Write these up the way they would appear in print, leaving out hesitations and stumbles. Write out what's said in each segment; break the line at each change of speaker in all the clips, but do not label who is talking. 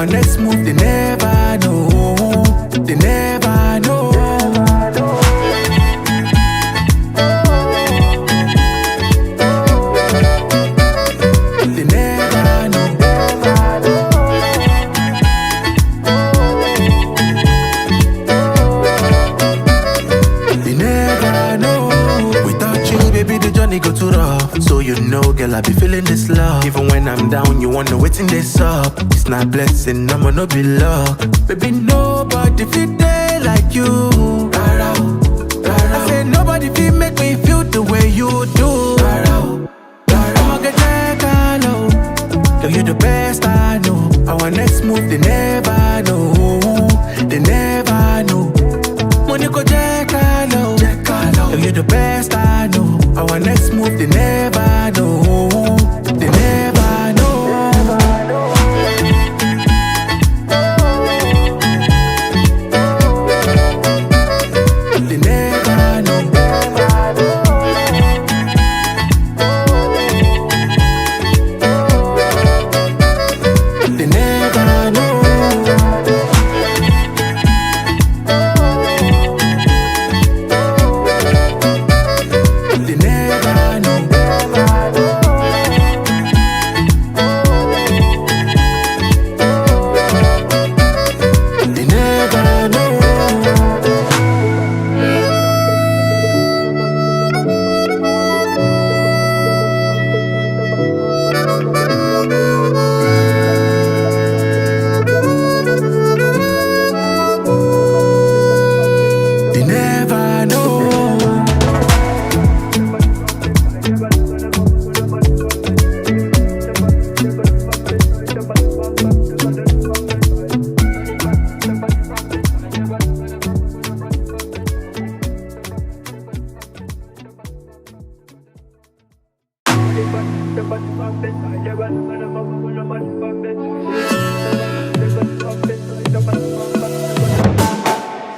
Our next move, they never know. They never know. They never know. They never know. Without you, baby, the journey go too rough. So you know, girl, I be feeling this love. Even when I'm down, you wanna wait in this up. It's not blessing, I'ma no be luck. Baby, nobody feel day like you. I said nobody feel make me feel the way you do. I'ma get that hello. Girl, you the best I know. Our next move, they never know. They never know. Money go check hello. Girl, you the best I know. Our next move, they never know. They never know. They never know. They never know. They never know. They never know. They never know.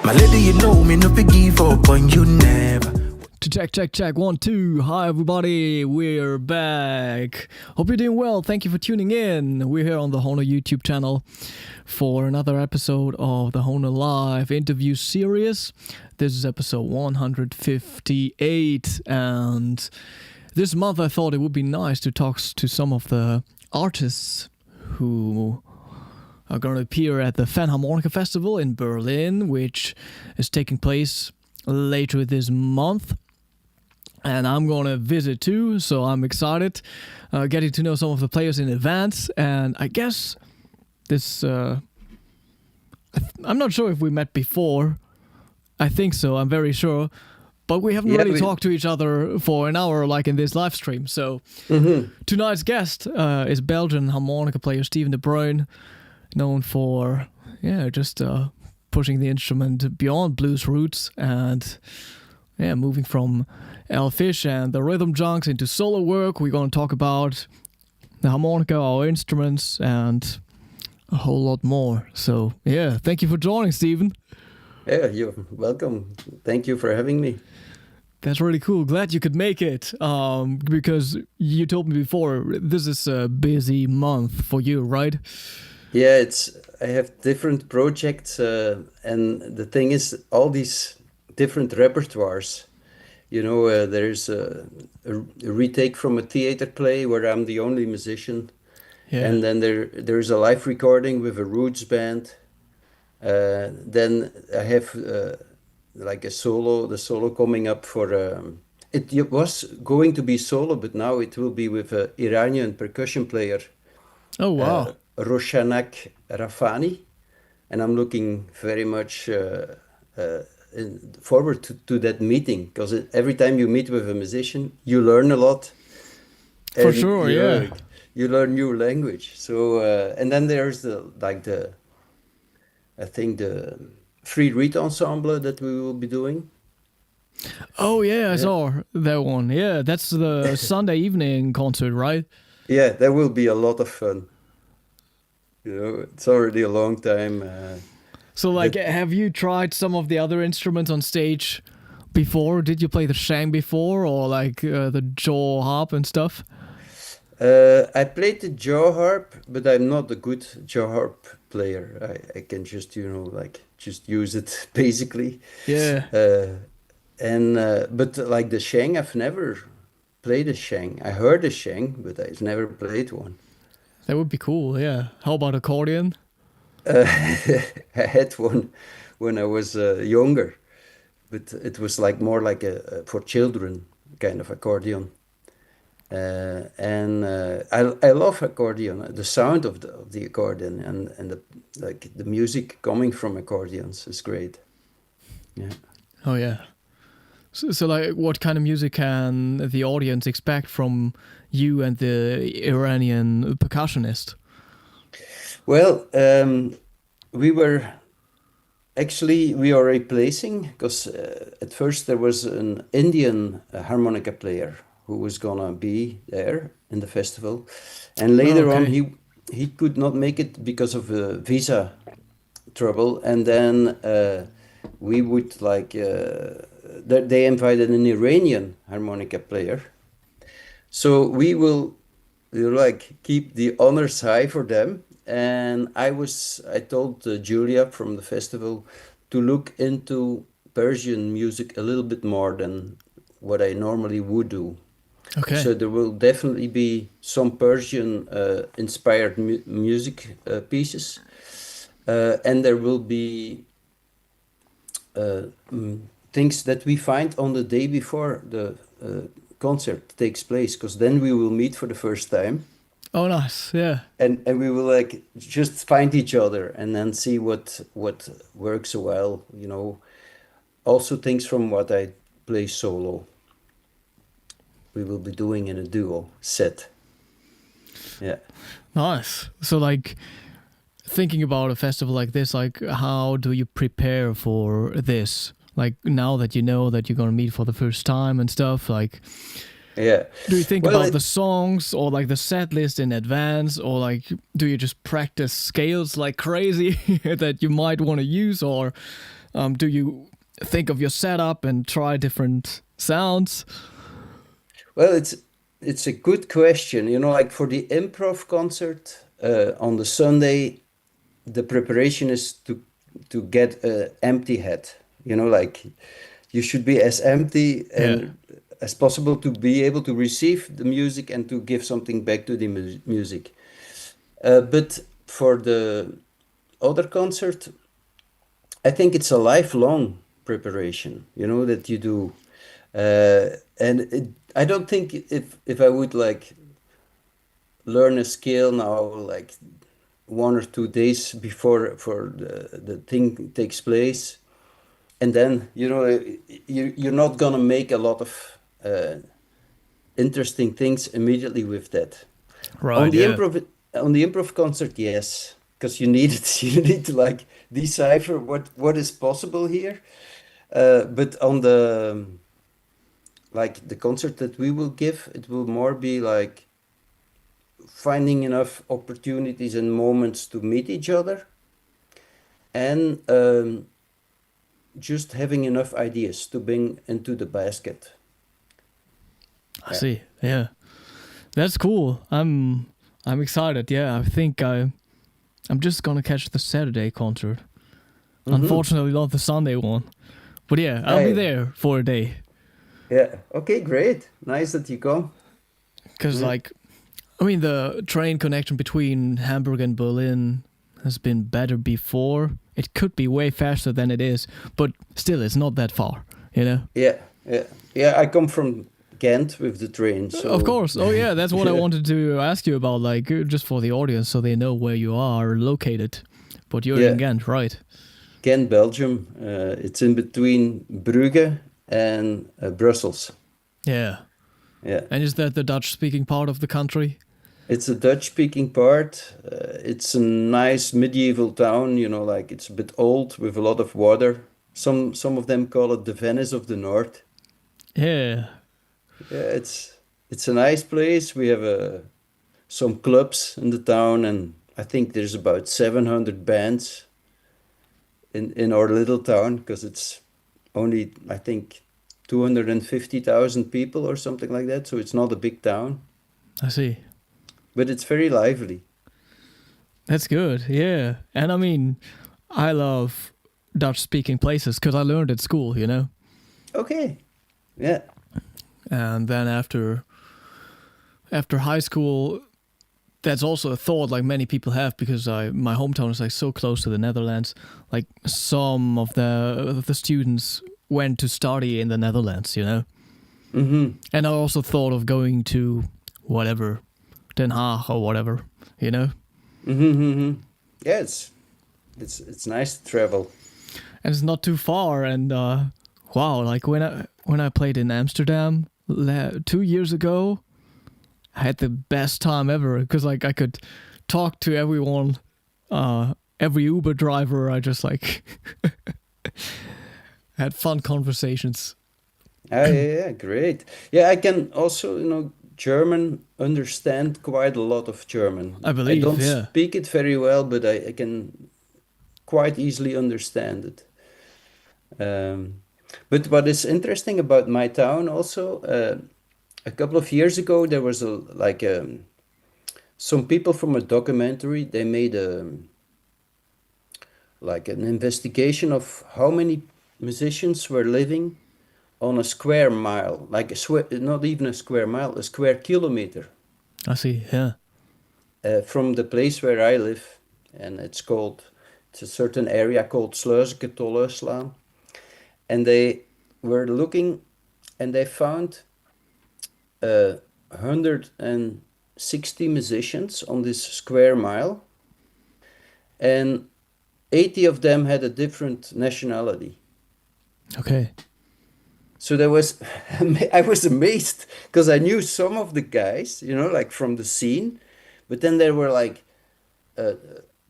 My lady, you know me, no big give up on you never.
Check, 1, 2. Hi, everybody. We're back. Hope you're doing well. Thank you for tuning in. We're here on the Hohner YouTube channel for another episode of the Hohner Live interview series. This is episode 158. And this month I thought it would be nice to talk to some of the artists who are going to appear at the Harmonica Festival in Berlin, which is taking place later this month. And I'm going to visit too, so I'm excited. Getting to know some of the players in advance. And I guess this... I'm not sure if we met before. I think so, I'm very sure. But we haven't really talked to each other for an hour like in this live stream. So tonight's guest is Belgian harmonica player Steven de Bruyn, known for just pushing the instrument beyond blues roots and moving from Elfish and the rhythm junks into solo work. We're going to talk about the harmonica, our instruments, and a whole lot more. So thank you for joining, Steven.
Yeah, you're welcome. Thank you for having me.
That's really cool. Glad you could make it. Because you told me before, this is a busy month for you, right?
Yeah, I have different projects, and the thing is, all these different repertoires. You know, there's a retake from a theater play where I'm the only musician, and then there's a live recording with a roots band. Then I have like a solo, the solo coming up for. It was going to be solo, but now it will be with an Iranian percussion player.
Oh wow!
Roshanak Rafani, and I'm looking very much forward to that meeting, because every time you meet with a musician, you learn a lot.
For sure,
you learn new language. So and then there's the free reed ensemble that we will be doing.
Oh yeah, I saw that one. Yeah, that's the Sunday evening concert, right?
Yeah, that will be a lot of fun. You know, it's already a long time.
So, have you tried some of the other instruments on stage before? Did you play the shang before, or the jaw harp and stuff?
I played the jaw harp, but I'm not a good jaw harp player. I can just, like just use it basically.
Yeah,
Uh, but like the sheng, I've never played a sheng. I heard a sheng, but I've never played one.
that would be cool. Yeah. How about accordion?
Uh, I had one when I was younger, but it was like more like a for children kind of accordion. I love accordion, the sound of the accordion and the music coming from accordions is great. Yeah.
Oh yeah. So, like, what kind of music can the audience expect from you and the Iranian percussionist?
Well, we were actually we are replacing because at first there was an Indian harmonica player who was gonna be there in the festival, and
Oh,
later on
okay.
he could not make it because of visa trouble, and then we would like they invited an Iranian harmonica player, so we'll like keep the honors high for them. And I told Julia from the festival to look into Persian music a little bit more than what I normally would do.
Okay.
So there will definitely be some Persian inspired music pieces, and there will be uh, things that we find on the day before the concert takes place, because then we will meet for the first time,
Oh, nice. Yeah.
and we will like just find each other and then see what works well. Also things from what I play solo, we will be doing in a duo set. Yeah.
Nice. So, like, thinking about a festival like this, like, how do you prepare for this? Like, now that you know that you're gonna meet for the first time and stuff, like,
Yeah.
do you think
Well,
about the songs or like the set list in advance, or like, do you just practice scales like crazy that you might want to use, or do you think of your setup and try different sounds?
well, it's a good question. Like for the improv concert on the Sunday, the preparation is to get an empty head. Like you should be as empty
Yeah.
and as possible to be able to receive the music and to give something back to the music. But for the other concert, I think it's a lifelong preparation, that you do. I don't think if I would like learn a skill now, like 1 or 2 days before for the thing takes place, and then you're not gonna make a lot of interesting things immediately with that. On
Right.
the
Yeah.
improv concert, yes, because you need it. You need to like decipher what is possible here. But on the like the concert that we will give, it will more be like finding enough opportunities and moments to meet each other, and just having enough ideas to bring into the basket.
I
Yeah.
see. Yeah. That's cool. I'm excited. Yeah. I think I'm just gonna catch the Saturday concert. Unfortunately, not the Sunday one. But yeah, I'll be
Hey,
there for a day.
yeah. Okay, great. Nice that you come.
Because,
Yeah.
like, I mean, the train connection between Hamburg and Berlin has been better before. It could be way faster than it is, but still, it's not that far, you know?
Yeah, yeah, yeah. I come from Ghent with the train,
Of
so
course. Oh, yeah, that's what I wanted to ask you about, like, just for the audience so they know where you are located. But you're in
yeah,
Ghent, right?
Ghent, Belgium. It's in between Brugge and Brussels.
Yeah.
Yeah,
And is that the Dutch speaking part of the country?
it's a Dutch-speaking part. It's a nice medieval town. Like it's a bit old with a lot of water. Some of them call it the Venice of the North.
Yeah.
Yeah, it's a nice place. We have some clubs in the town, and I think there's about 700 bands in our little town because it's only, I think, 250,000 people or something like that. So it's not a big town.
I see.
but it's very lively.
That's good. Yeah. And I mean, I love Dutch speaking places because I learned at school, you know?
Okay. Yeah.
And then after high school, that's also a thought like many people have because my hometown is like so close to the Netherlands. Like some of the students went to study in the Netherlands, you know?
Mm-hmm.
And I also thought of going to whatever, Den Haag or whatever, you know?
Mm-hmm. Mm-hmm. Yeah, it's nice to travel.
And it's not too far. And wow, like when I played in Amsterdam 2 years ago, I had the best time ever because like I could talk to everyone, every Uber driver. I just like had fun conversations.
Ah, yeah, great. Yeah, I can also, German, understand quite a lot of German.
I
I
believe,
don't
yeah.
speak it very well, but I can quite easily understand it. But what is interesting about my town also, a couple of years ago, there was some people from a documentary. They made like an investigation of how many musicians were living on a square mile, like not even a square mile, a square kilometer
I see, yeah.
from the place where I live, and it's a certain area called Sluisketolleslaan, and they were looking, and they found 160 musicians on this square mile, and 80 of them had a different nationality.
Okay.
So there was, I was amazed because I knew some of the guys, like from the scene, but then there were like uh,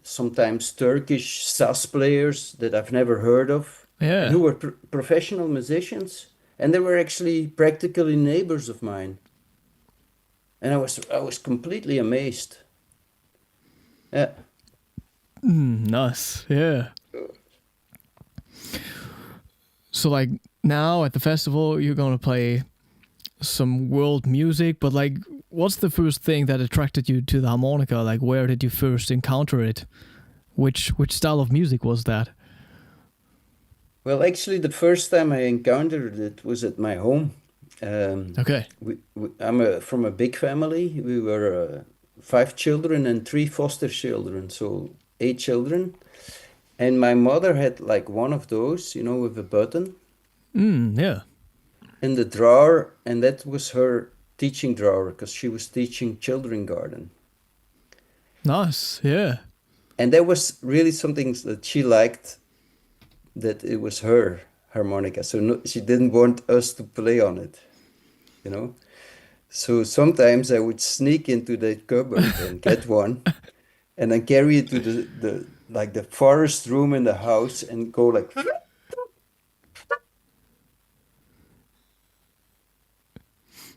sometimes Turkish saz players that I've never heard of, and
Yeah.
who were professional musicians, and they were actually practically neighbors of mine, and I was completely amazed. Yeah.
Nice, yeah. So like now at the festival, you're gonna play some world music, but like, what's the first thing that attracted you to the harmonica? Like, where did you first encounter it? Which style of music was that?
Well, actually, the first time I encountered it was at my home.
Okay.
I'm from a big family. We were 5 children and 3 foster children, so 8 children. And my mother had like one of those, with a button
Yeah.
in the drawer, and that was her teaching drawer because she was teaching children garden.
Nice. Yeah.
And that was really something that she liked, that it was her harmonica. So no, she didn't want us to play on it, you know. So sometimes I would sneak into the cupboard and get one, and then carry it to the forest room in the house and go like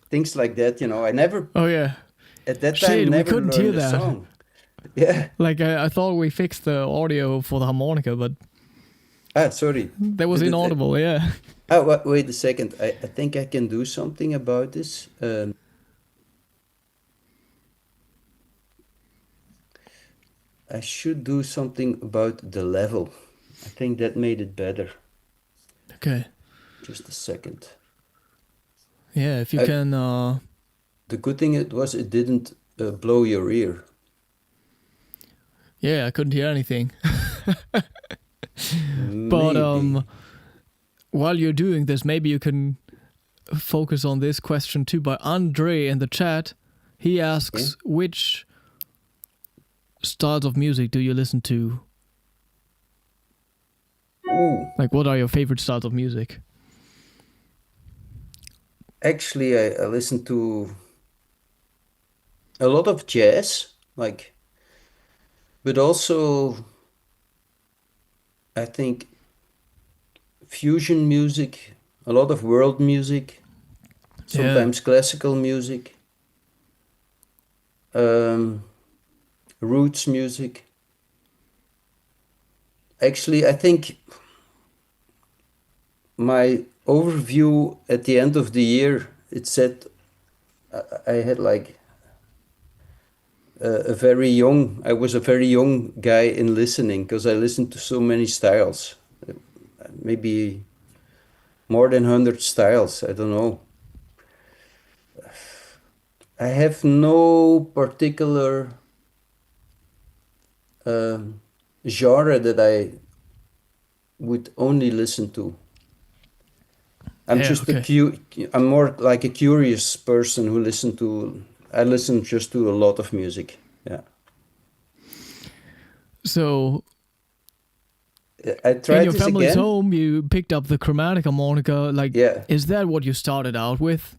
things like that. I never
Oh yeah.
at that time
Shit, we
never
couldn't hear
learned the
that.
song. Yeah.
Like I thought we fixed the audio for the harmonica, but
Sorry.
that was
Did it-
inaudible. Yeah.
Wait a second. I think I can do something about this. I should do something about the level. I think that made it better.
Okay.
Just a second.
Yeah. If you
I-
can.
The good thing it didn't blow your ear.
Yeah, I couldn't hear anything. But
Maybe.
while you're doing this, maybe you can focus on this question too by Andre in the chat. He asks, which styles of music do you listen to?
Ooh,
Like, what are your favorite styles of music?
actually, I listen to a lot of jazz, but also I think fusion music, a lot of world music, sometimes classical music, roots music. Actually, I think my overview at the end of the year, it said I had like I was a very young guy in listening because I listened to so many styles, maybe more than 100 styles. I don't know. I have no particular genre that I would only listen to. I'm
Yeah,
just
okay.
I'm more like a curious person who I listen just to a lot of music. Yeah.
So
I
in
tried
your
this
family's
again.
home, you picked up the chromatic harmonica. Like,
Yeah.
is that what you started out with,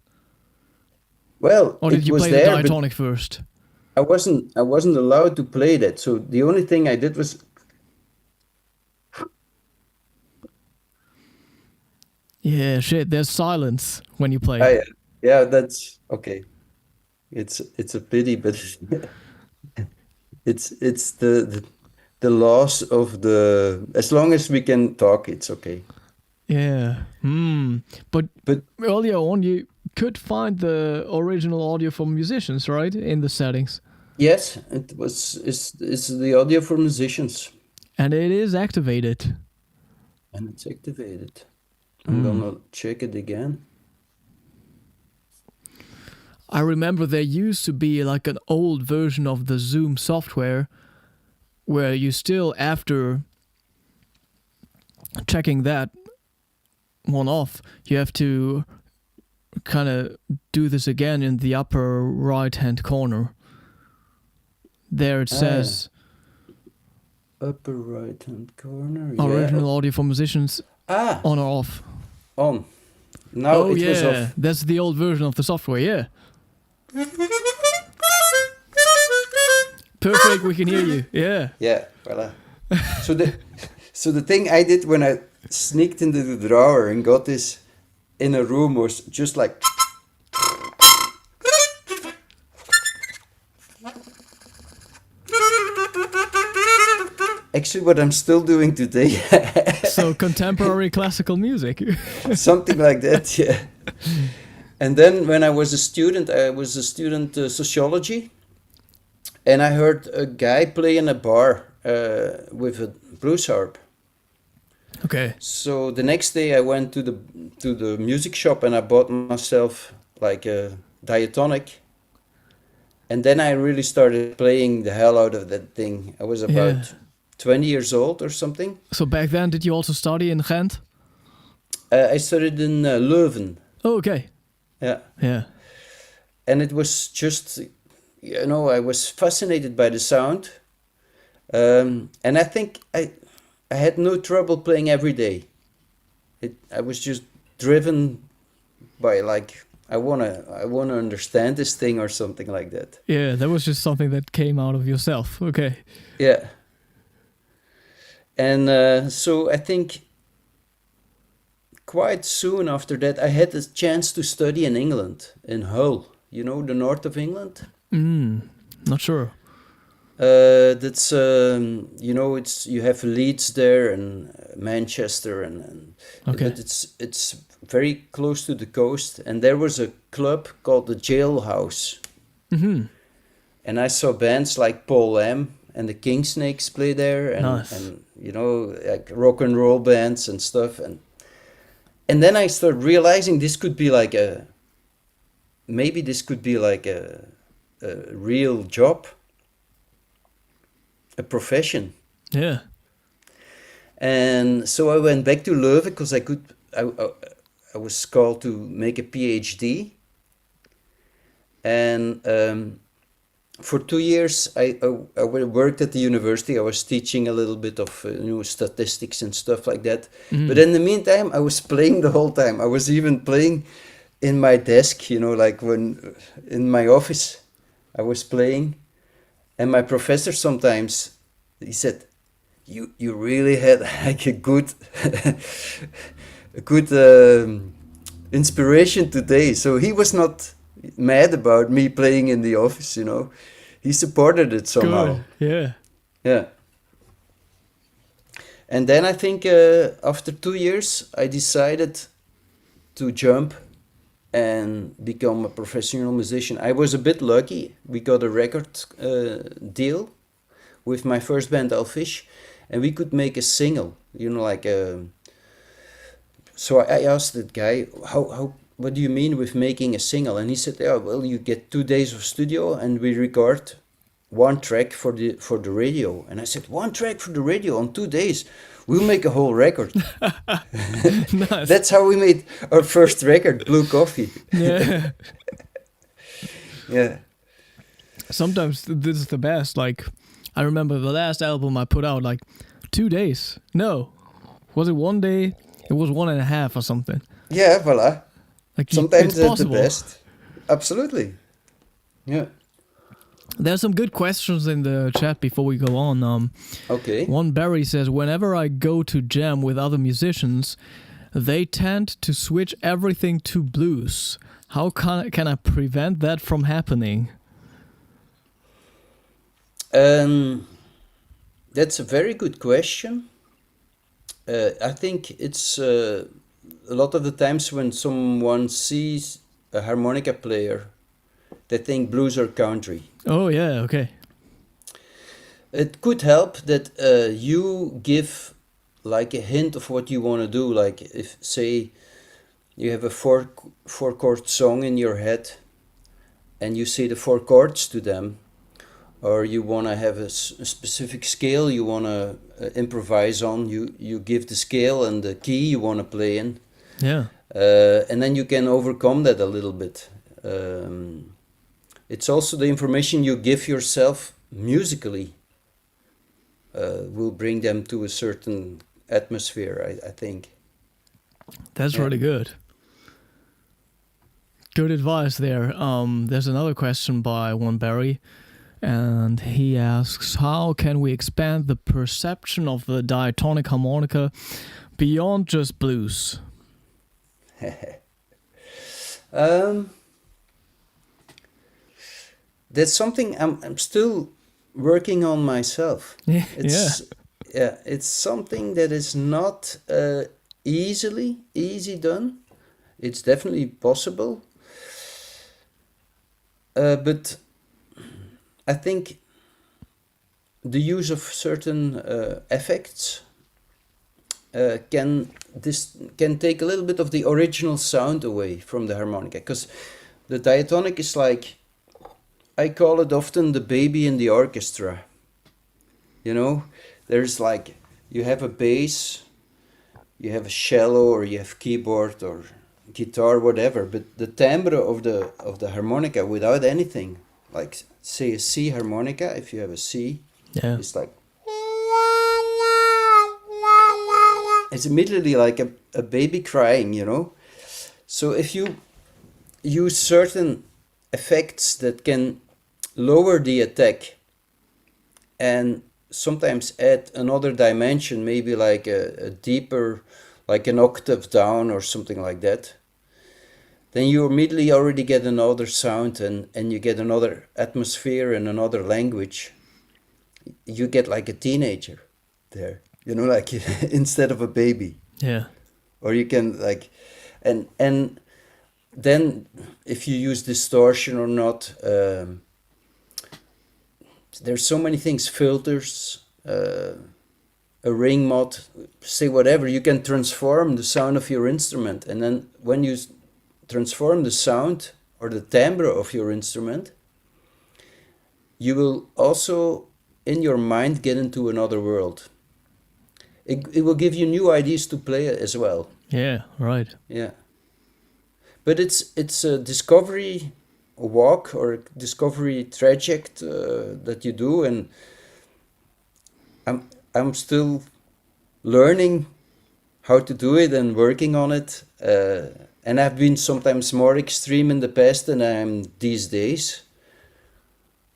Well,
or did
it
you
was
play the
there, but
diatonic first?
I wasn't allowed to play that. So the only thing I did was
Yeah, shit. There's silence when you play.
I yeah, that's okay. It's a pity, but it's the loss of the as long as we can talk, it's okay.
Yeah. Hmm. But
But
earlier on, you could find the original audio from musicians, right, in the settings,
yes, it's the audio for musicians
and it is activated.
and it's activated. I'm gonna check it again.
I remember there used to be like an old version of the Zoom software where you still, after checking that one off, you have to kind of do this again in the upper right hand corner. There it
Yeah.
says
Upper right hand corner.
original audio for musicians
Ah,
on or off.
on. Now
Oh,
it was
yeah.
off.
That's the old version of the software, yeah. Perfect, we can hear you. Yeah.
Yeah, voilà. So the thing I did when I sneaked into the drawer and got this in a room was just like actually what I'm still doing today.
So contemporary classical music.
Something like that, yeah. And then when I was a student sociology, and I heard a guy play in a bar with a blues harp.
Okay.
So the next day I went to the music shop and I bought myself like a diatonic. And then I really started playing the hell out of that thing. I was about
Yeah.
20 years old or something.
So back then, did you also study in Ghent?
I studied in Leuven.
Oh, okay.
Yeah.
Yeah.
And it was just, I was fascinated by the sound. And I think I had no trouble playing every day. I was just driven by like, I wanna understand this thing or something like that.
Yeah, that was just something that came out of yourself. Okay.
Yeah. And so I think quite soon after that, I had the chance to study in England, in Hull, the north of England.
Not sure.
That's it's you have Leeds there and Manchester and
Okay.
but it's very close to the coast, and there was a club called the Jailhouse. And I saw bands like Paul Lamb and the King Snakes play there, and
Nice.
and like rock and roll bands and stuff, and then I started realizing this could be like a real job, a profession.
Yeah.
And so I went back to Leuven because I was called to make a PhD. And for 2 years, I worked at the university. I was teaching a little bit of statistics and stuff like that. But in the meantime, I was playing the whole time. I was even playing in my desk, like when in my office, I was playing. And my professor sometimes, he said, you really had like a good inspiration today. So he was not mad about me playing in the office, He supported it somehow.
Good. Yeah.
Yeah. And then I think after 2 years, I decided to jump and become a professional musician. I was a bit lucky. We got a record deal with my first band, Elfish, and we could make a single, you know, like a... So I asked that guy, what do you mean with making a single? And he said, yeah, well, you get 2 days of studio and we record one track for the radio. And I said, one track for the radio on 2 days? We'll make a whole record.
Nice.
That's how we made our first record, Blue Coffee.
Yeah.
Yeah.
Sometimes this is the best. Like, I remember the last album I put out, like 2 days. No. Was it 1 day? It was 1.5 or something.
Yeah, voila.
Like,
Sometimes
it's
that's the
possible.
best. Absolutely. Yeah.
There's some good questions in the chat before we go on.
Okay.
One Barry says, whenever I go to jam with other musicians, they tend to switch everything to blues. How can I prevent that from happening?
That's a very good question. I think it's a lot of the times when someone sees a harmonica player, they think blues or country.
Oh, yeah, okay.
It could help that you give like a hint of what you want to do. Like if, say, you have a four chord song in your head and you say the 4 chords to them, or you want to have a specific scale you want to improvise on, you give the scale and the key you want to play in.
Yeah.
And then you can overcome that a little bit. It's also the information you give yourself musically will bring them to a certain atmosphere, I think.
That's really good. Good advice there. There's another question by one Barry, and he asks, how can we expand the perception of the diatonic harmonica beyond just blues?
That's something I'm still working on myself.
Yeah.
It's something that is not easy done. It's definitely possible. But I think the use of certain effects can take a little bit of the original sound away from the harmonica, because the diatonic is like, I call it often the baby in the orchestra. You know, there's like, you have a bass, you have a cello, or you have keyboard or guitar, whatever, but the timbre of the harmonica without anything, like say a C harmonica, if you have a C,
Yeah.
it's like, it's immediately like a baby crying, you know. So if you use certain effects that can lower the attack and sometimes add another dimension, maybe like a deeper, like an octave down or something like that, then you immediately already get another sound and you get another atmosphere and another language. You get like a teenager there, you know, like instead of a baby.
Yeah.
Or you can like, and then if you use distortion or not, there's so many things, filters, a ring mod, say whatever, you can transform the sound of your instrument. And then when you transform the sound or the timbre of your instrument, you will also in your mind get into another world. It will give you new ideas to play as well.
Yeah, right.
Yeah. But it's a discovery walk or a discovery trajectory that you do, and I'm still learning how to do it and working on it. And I've been sometimes more extreme in the past than I am these days.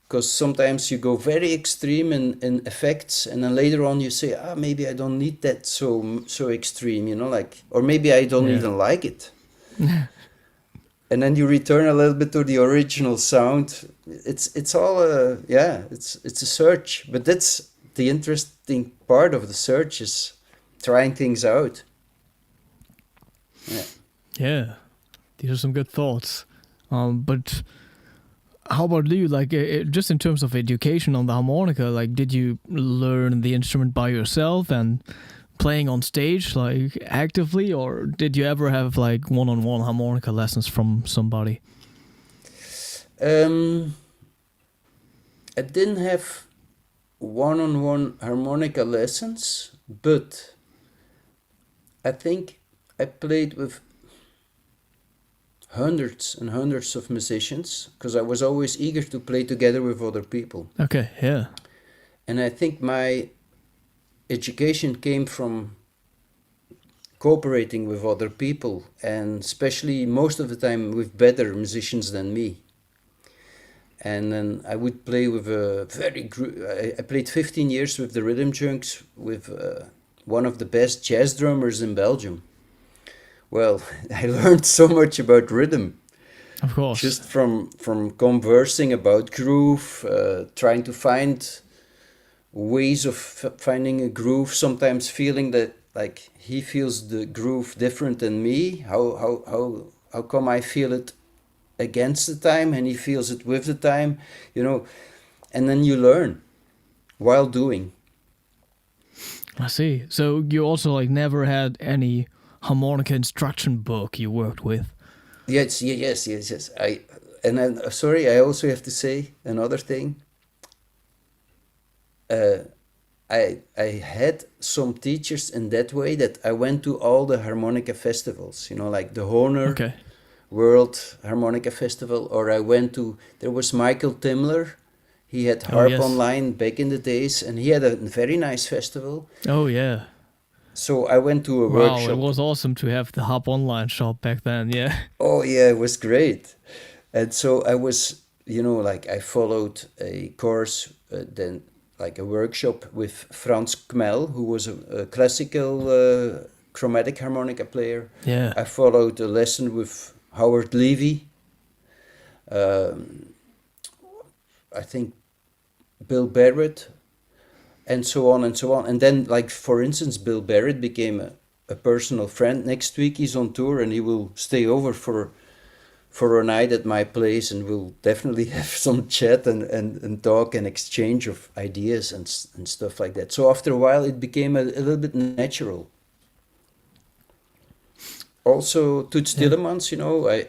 Because sometimes you go very extreme in effects, and then later on you say, maybe I don't need that so extreme, you know, like, or maybe I don't even like it. And then you return a little bit to the original sound. It's all it's a search, but that's the interesting part of the search, is trying things out. Yeah.
Yeah. These are some good thoughts. But how about you? Like, just in terms of education on the harmonica, like, did you learn the instrument by yourself and playing on stage, like, actively, or did you ever have like one-on-one harmonica lessons from somebody?
I didn't have one-on-one harmonica lessons, but I think I played with hundreds and hundreds of musicians because I was always eager to play together with other people.
Okay, yeah.
And I think my education came from cooperating with other people, and especially most of the time with better musicians than me. And then I would play with a I played 15 years with the Rhythm Junks with one of the best jazz drummers in Belgium. Well, I learned so much about rhythm.
Of course.
Just from conversing about groove, trying to find ways of finding a groove, sometimes feeling that like he feels the groove different than me. How come I feel it against the time and he feels it with the time, and then you learn while doing.
I see. So you also like never had any harmonica instruction book you worked with?
Yes. I also have to say another thing. I had some teachers in that way that I went to all the harmonica festivals, like the Hohner World Harmonica Festival, or there was Michael Timler. He had Harp Online back in the days, and he had a very nice festival.
Oh, yeah.
So I went to a workshop.
Wow, it was awesome to have the Harp Online shop back then, yeah.
Oh, yeah, it was great. And so I was, I followed a course, then like a workshop with Frans Kmel, who was a classical chromatic harmonica player.
Yeah.
I followed a lesson with Howard Levy. I think Bill Barrett, and so on and so on. And then, like, for instance, Bill Barrett became a personal friend. Next week he's on tour and he will stay over for a night at my place, and we'll definitely have some chat and talk and exchange of ideas and stuff like that. So after a while it became a little bit natural. Also, Toots Tillemans,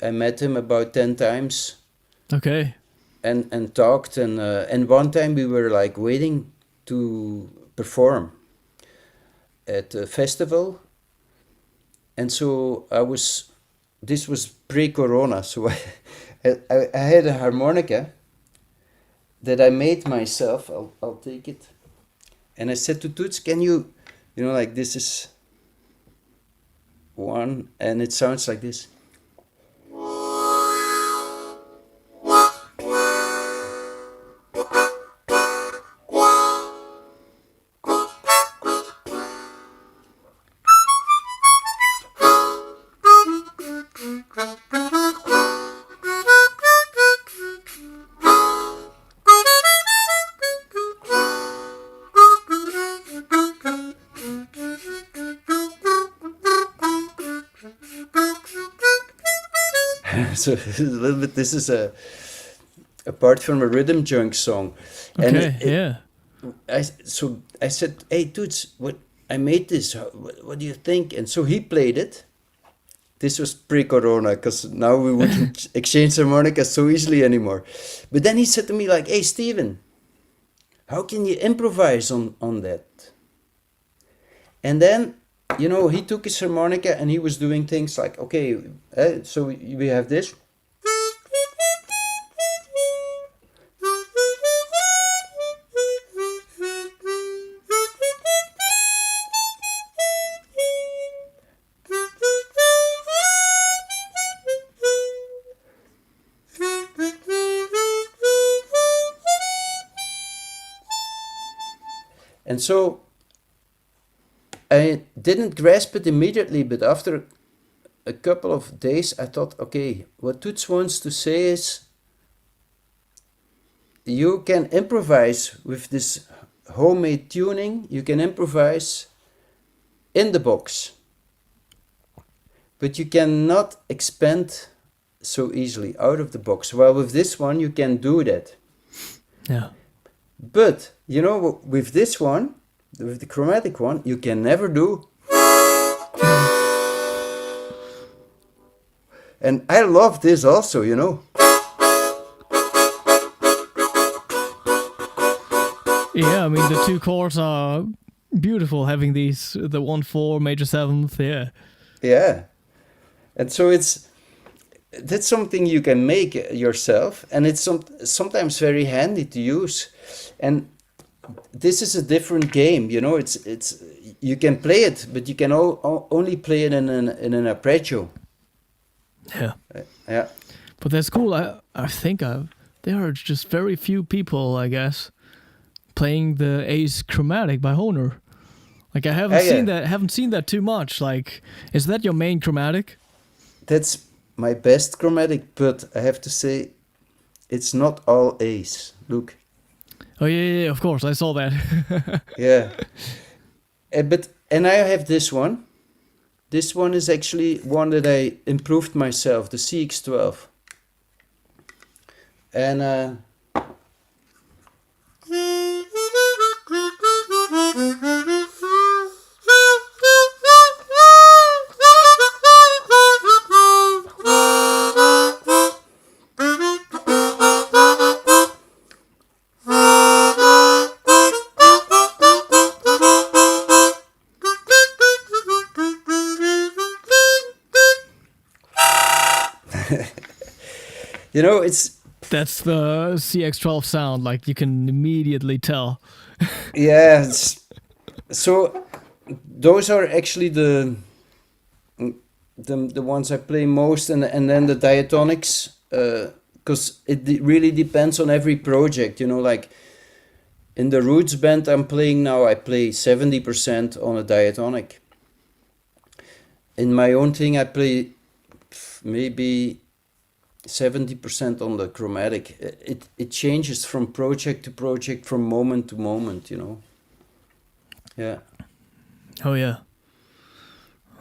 I met him about 10 times.
Okay.
And talked, and one time we were like waiting to perform at a festival, and so this was pre-corona, so I had a harmonica that I made myself. I'll take it, and I said to Toots, can you, like, this is one, and it sounds like this. So a little bit, this is a part from a Rhythm Junk song.
Okay,
I said, hey, Toots, I made this, what do you think? And so he played it. This was pre-corona, because now we wouldn't exchange harmonicas so easily anymore. But then he said to me, like, hey, Steven, how can you improvise on that? And then, he took his harmonica and he was doing things like, okay, so we have this. And so I didn't grasp it immediately, but after a couple of days, I thought, okay, what Toots wants to say is you can improvise with this homemade tuning, you can improvise in the box, but you cannot expand so easily out of the box. Well, with this one, you can do that.
Yeah.
But, you know, with this one, with the chromatic one, you can never do. And I love this also, you know.
Yeah, I mean, the two chords are beautiful, having these, the 1/4, major 7th, yeah.
Yeah. And so that's something you can make yourself, and it's sometimes very handy to use. And this is a different game, you know. It's you can play it, but you can only play it in an arpeggio.
Yeah.
Yeah.
But that's cool. I think there are just very few people, I guess, playing the Ace chromatic by Hohner. Like I haven't seen that too much. Like, is that your main chromatic?
That's my best chromatic, but I have to say, it's not all Ace. Look.
Oh yeah, of course, I saw that.
Yeah. And I have this one. This one is actually one that I improved myself, the CX12. And you know,
That's the CX12 sound. Like you can immediately tell.
yeah. So those are actually the ones I play most, and then the diatonics, because it really depends on every project. You know, like in the Roots band I'm playing now, I play 70% on a diatonic. In my own thing, I play maybe 70% on the chromatic. It changes from project to project, from moment to moment, you know. Yeah.
Oh yeah.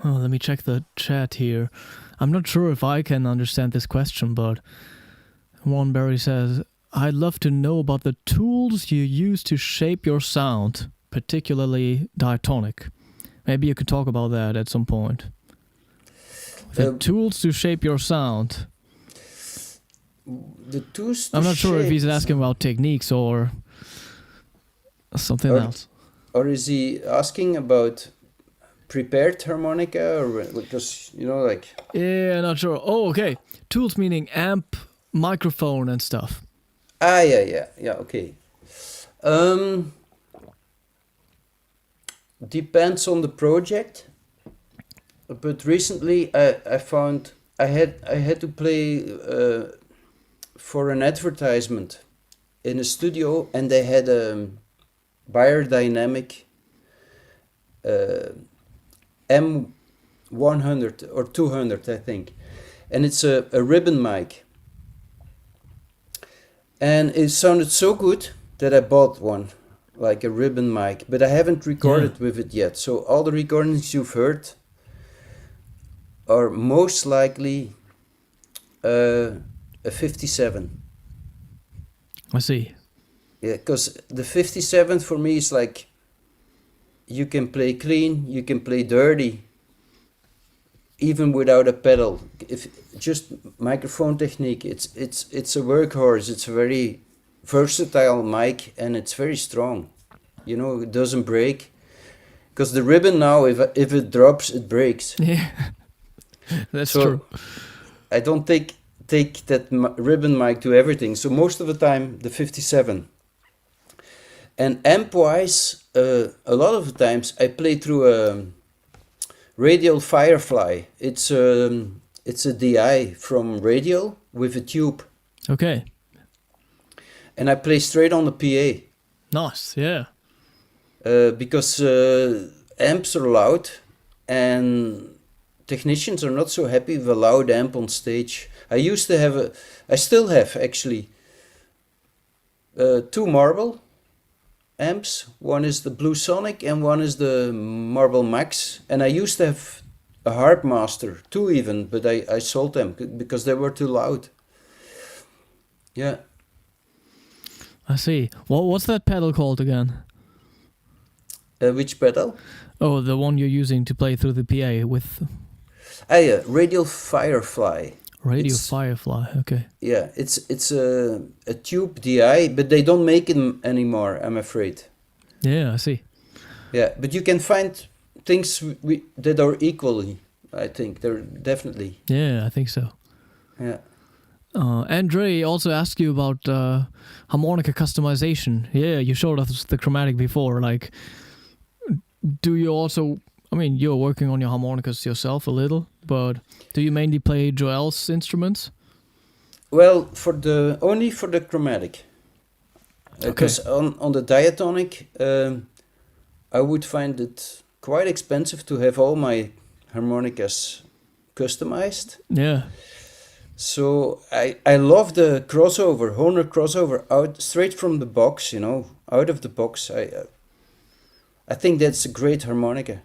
Oh, let me check the chat here. I'm not sure if I can understand this question, but Warrenberry says, I'd love to know about the tools you use to shape your sound, particularly diatonic. Maybe you could talk about that at some point. The tools to shape your sound.
The tools to
I'm not sure if he's
shape
asking about techniques or something else.
Or is he asking about prepared harmonica, or because, you know, like...
Yeah, not sure. Oh, okay. Tools meaning amp, microphone and stuff.
Yeah, okay. Depends on the project. But recently I found I had to play for an advertisement in a studio, and they had a Beyerdynamic M100 or 200, I think, and it's a ribbon mic, and it sounded so good that I bought one, like a ribbon mic, but I haven't recorded with it yet. So all the recordings you've heard are most likely a 57.
I see.
Yeah, because the 57 for me is like, you can play clean, you can play dirty, even without a pedal. If just microphone technique, it's a workhorse. It's a very versatile mic, and it's very strong. You know, it doesn't break. Because the ribbon now, if it drops, it breaks.
Yeah, that's true.
I don't take that ribbon mic to everything. So most of the time, the 57. And amp-wise, a lot of the times I play through a Radial Firefly. It's a DI from Radial with a tube.
Okay.
And I play straight on the PA.
Nice, yeah.
Because amps are loud, and technicians are not so happy with a loud amp on stage. I still have actually, 2 Marble amps. One is the Blue Sonic and one is the Marble Max. And I used to have a harp master, two even, but I sold them because they were too loud. Yeah.
I see. What's that pedal called again?
Which pedal?
Oh, the one you're using to play through the PA with
Yeah, Radial Firefly.
Radio Firefly. Okay.
Yeah, it's a tube DI, but they don't make them anymore, I'm afraid.
Yeah, I see.
Yeah, but you can find things that are equally, I think. They're definitely.
Yeah, I think so.
Yeah.
Andre also asked you about harmonica customization. Yeah, you showed us the chromatic before. Like, do you also... I mean, you're working on your harmonicas yourself a little, but do you mainly play Joel's instruments?
Well, only for the chromatic. Because on the diatonic, I would find it quite expensive to have all my harmonicas customized.
Yeah.
So I love the crossover, Hohner crossover, out straight from the box, out of the box. I think that's a great harmonica.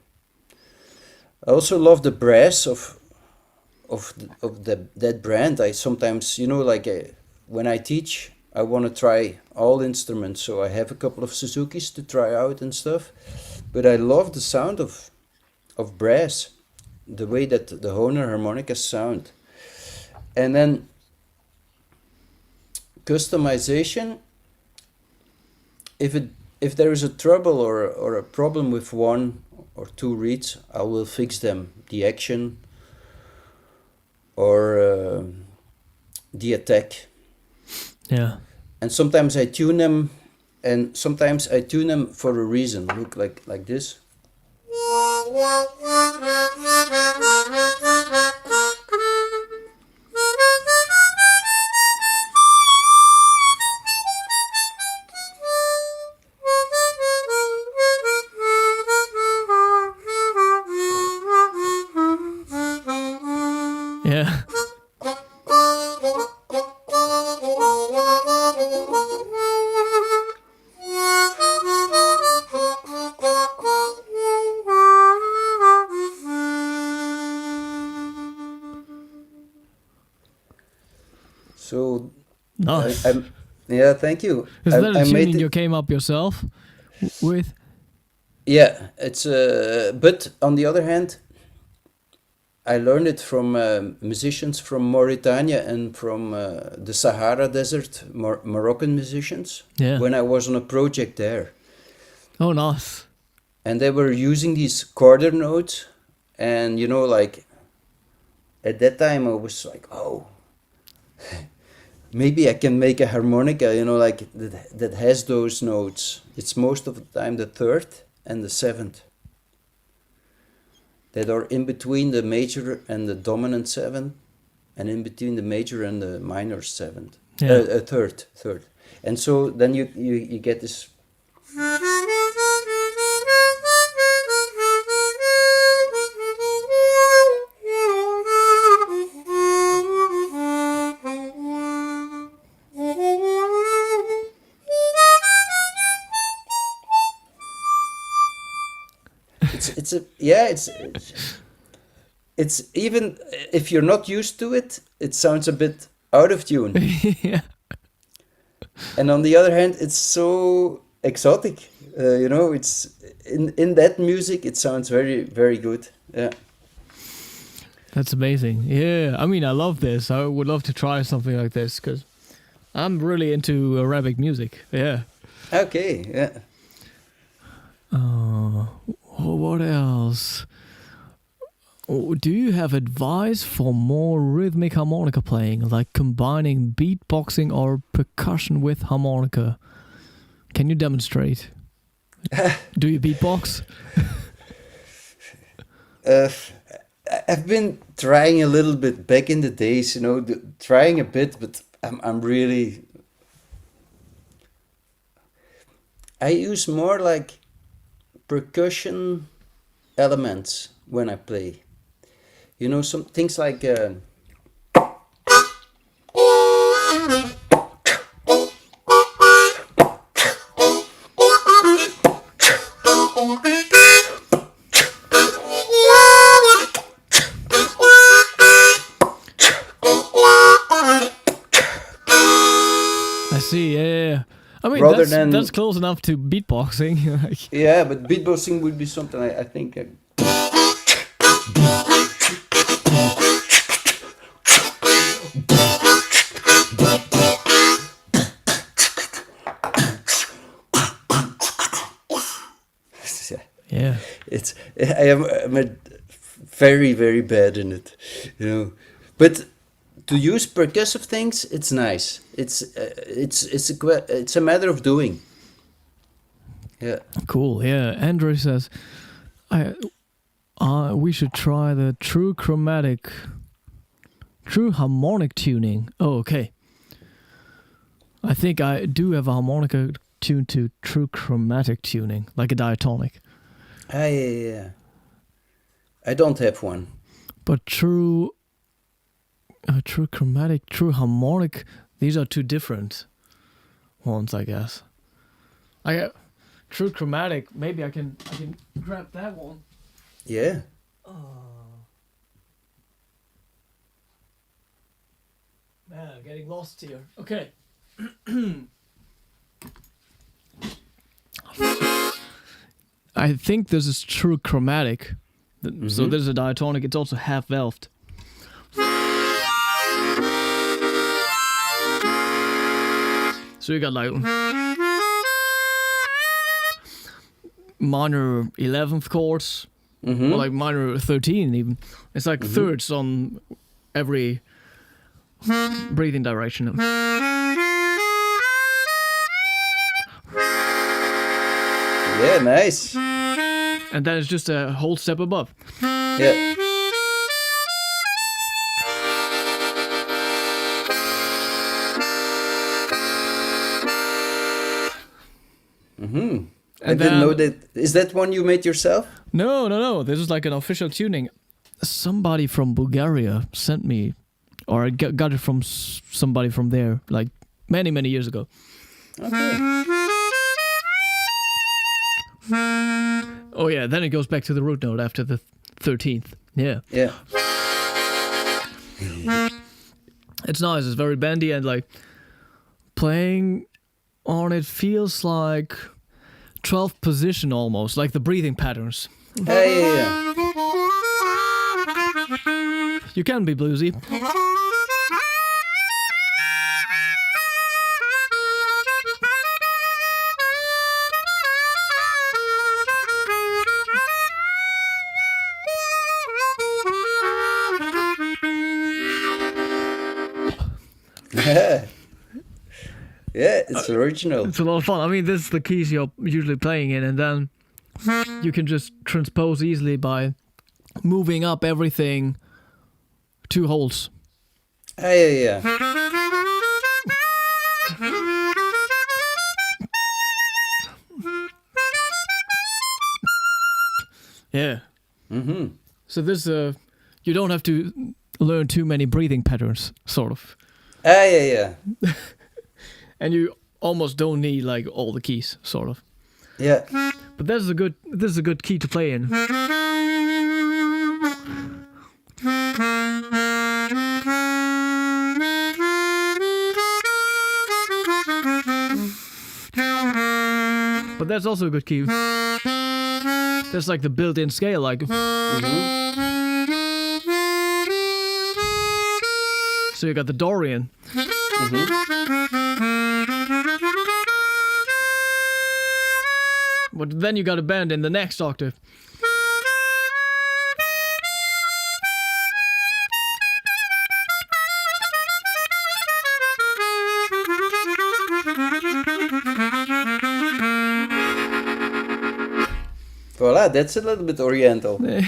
I also love the brass of that brand. I sometimes, when I teach, I want to try all instruments. So I have a couple of Suzukis to try out and stuff. But I love the sound of brass, the way that the Hohner harmonicas sound. And then customization, if there is a trouble or a problem with one or two reeds, I will fix them. The action or the attack.
Yeah.
And sometimes I tune them, and sometimes I tune them for a reason. Look like this.
Yeah.
So
Nice.
yeah, thank you.
Is that a
I made
tuning
it-
you came up yourself with?
Yeah, it's but on the other hand, I learned it from musicians from Mauritania and from the Sahara Desert, Moroccan musicians.
Yeah.
When I was on a project there,
Oh, nice.
and they were using these quarter notes, and like at that time I was like, oh, maybe I can make a harmonica, like that has those notes. It's most of the time the third and the seventh that are in between the major and the dominant seventh, and in between the major and the minor seventh.
Yeah.
Third. And so then you get this. It's even if you're not used to it, it sounds a bit out of tune.
Yeah.
And on the other hand, it's so exotic. It's in that music, it sounds very, very good. Yeah.
That's amazing. Yeah. I mean, I love this. I would love to try something like this because I'm really into Arabic music. Yeah.
Okay. Yeah.
What else? Do you have advice for more rhythmic harmonica playing, like combining beatboxing or percussion with harmonica? Can you demonstrate? Do you beatbox?
I've been trying a little bit back in the days, trying a bit, but I'm really. I use more like percussion elements when I play. Some things like. rather than
that's close enough to beatboxing. Like,
yeah, but beatboxing would be something I think.
yeah.
I'm very, very bad in it, you know. But to use percussive things, it's nice. It's a matter of doing. Yeah.
Cool. Yeah. Andre says, we should try the true harmonic tuning. Oh, okay. I think I do have a harmonica tuned to true chromatic tuning, like a diatonic.
Yeah. I don't have one.
But true chromatic, true harmonic, these are two different ones, I guess. True chromatic, maybe I can grab that one.
Yeah.
Man, I'm getting lost here. Okay. I think this is true chromatic. So this is a diatonic. It's also half valved. So you got like minor 11th chords, or like minor 13 even. It's like thirds on every breathing direction.
Yeah, nice.
And then it's just a whole step above.
Yeah. I didn't know that. Is that one you made yourself?
No. This is like an official tuning. Somebody from Bulgaria sent me, or I got it from somebody from there, like many, many years ago.
Okay.
Oh yeah, then it goes back to the root note after the 13th. Yeah.
Yeah.
It's nice. It's very bendy, and like playing on it feels like 12th position almost, like the breathing patterns.
Yeah.
You can be bluesy.
Yeah, it's original.
It's a lot of fun. I mean, this is the keys you're usually playing in, and then you can just transpose easily by moving up everything 2 holes.
Yeah.
Yeah. So this, you don't have to learn too many breathing patterns, sort of.
Yeah.
And you almost don't need like all the keys, sort of.
Yeah.
But this is a good key to play in. But that's also a good key. That's like the built-in scale, like. So you got the Dorian. But then you got a bend in the next octave.
Voila, that's a little bit oriental.
Yeah,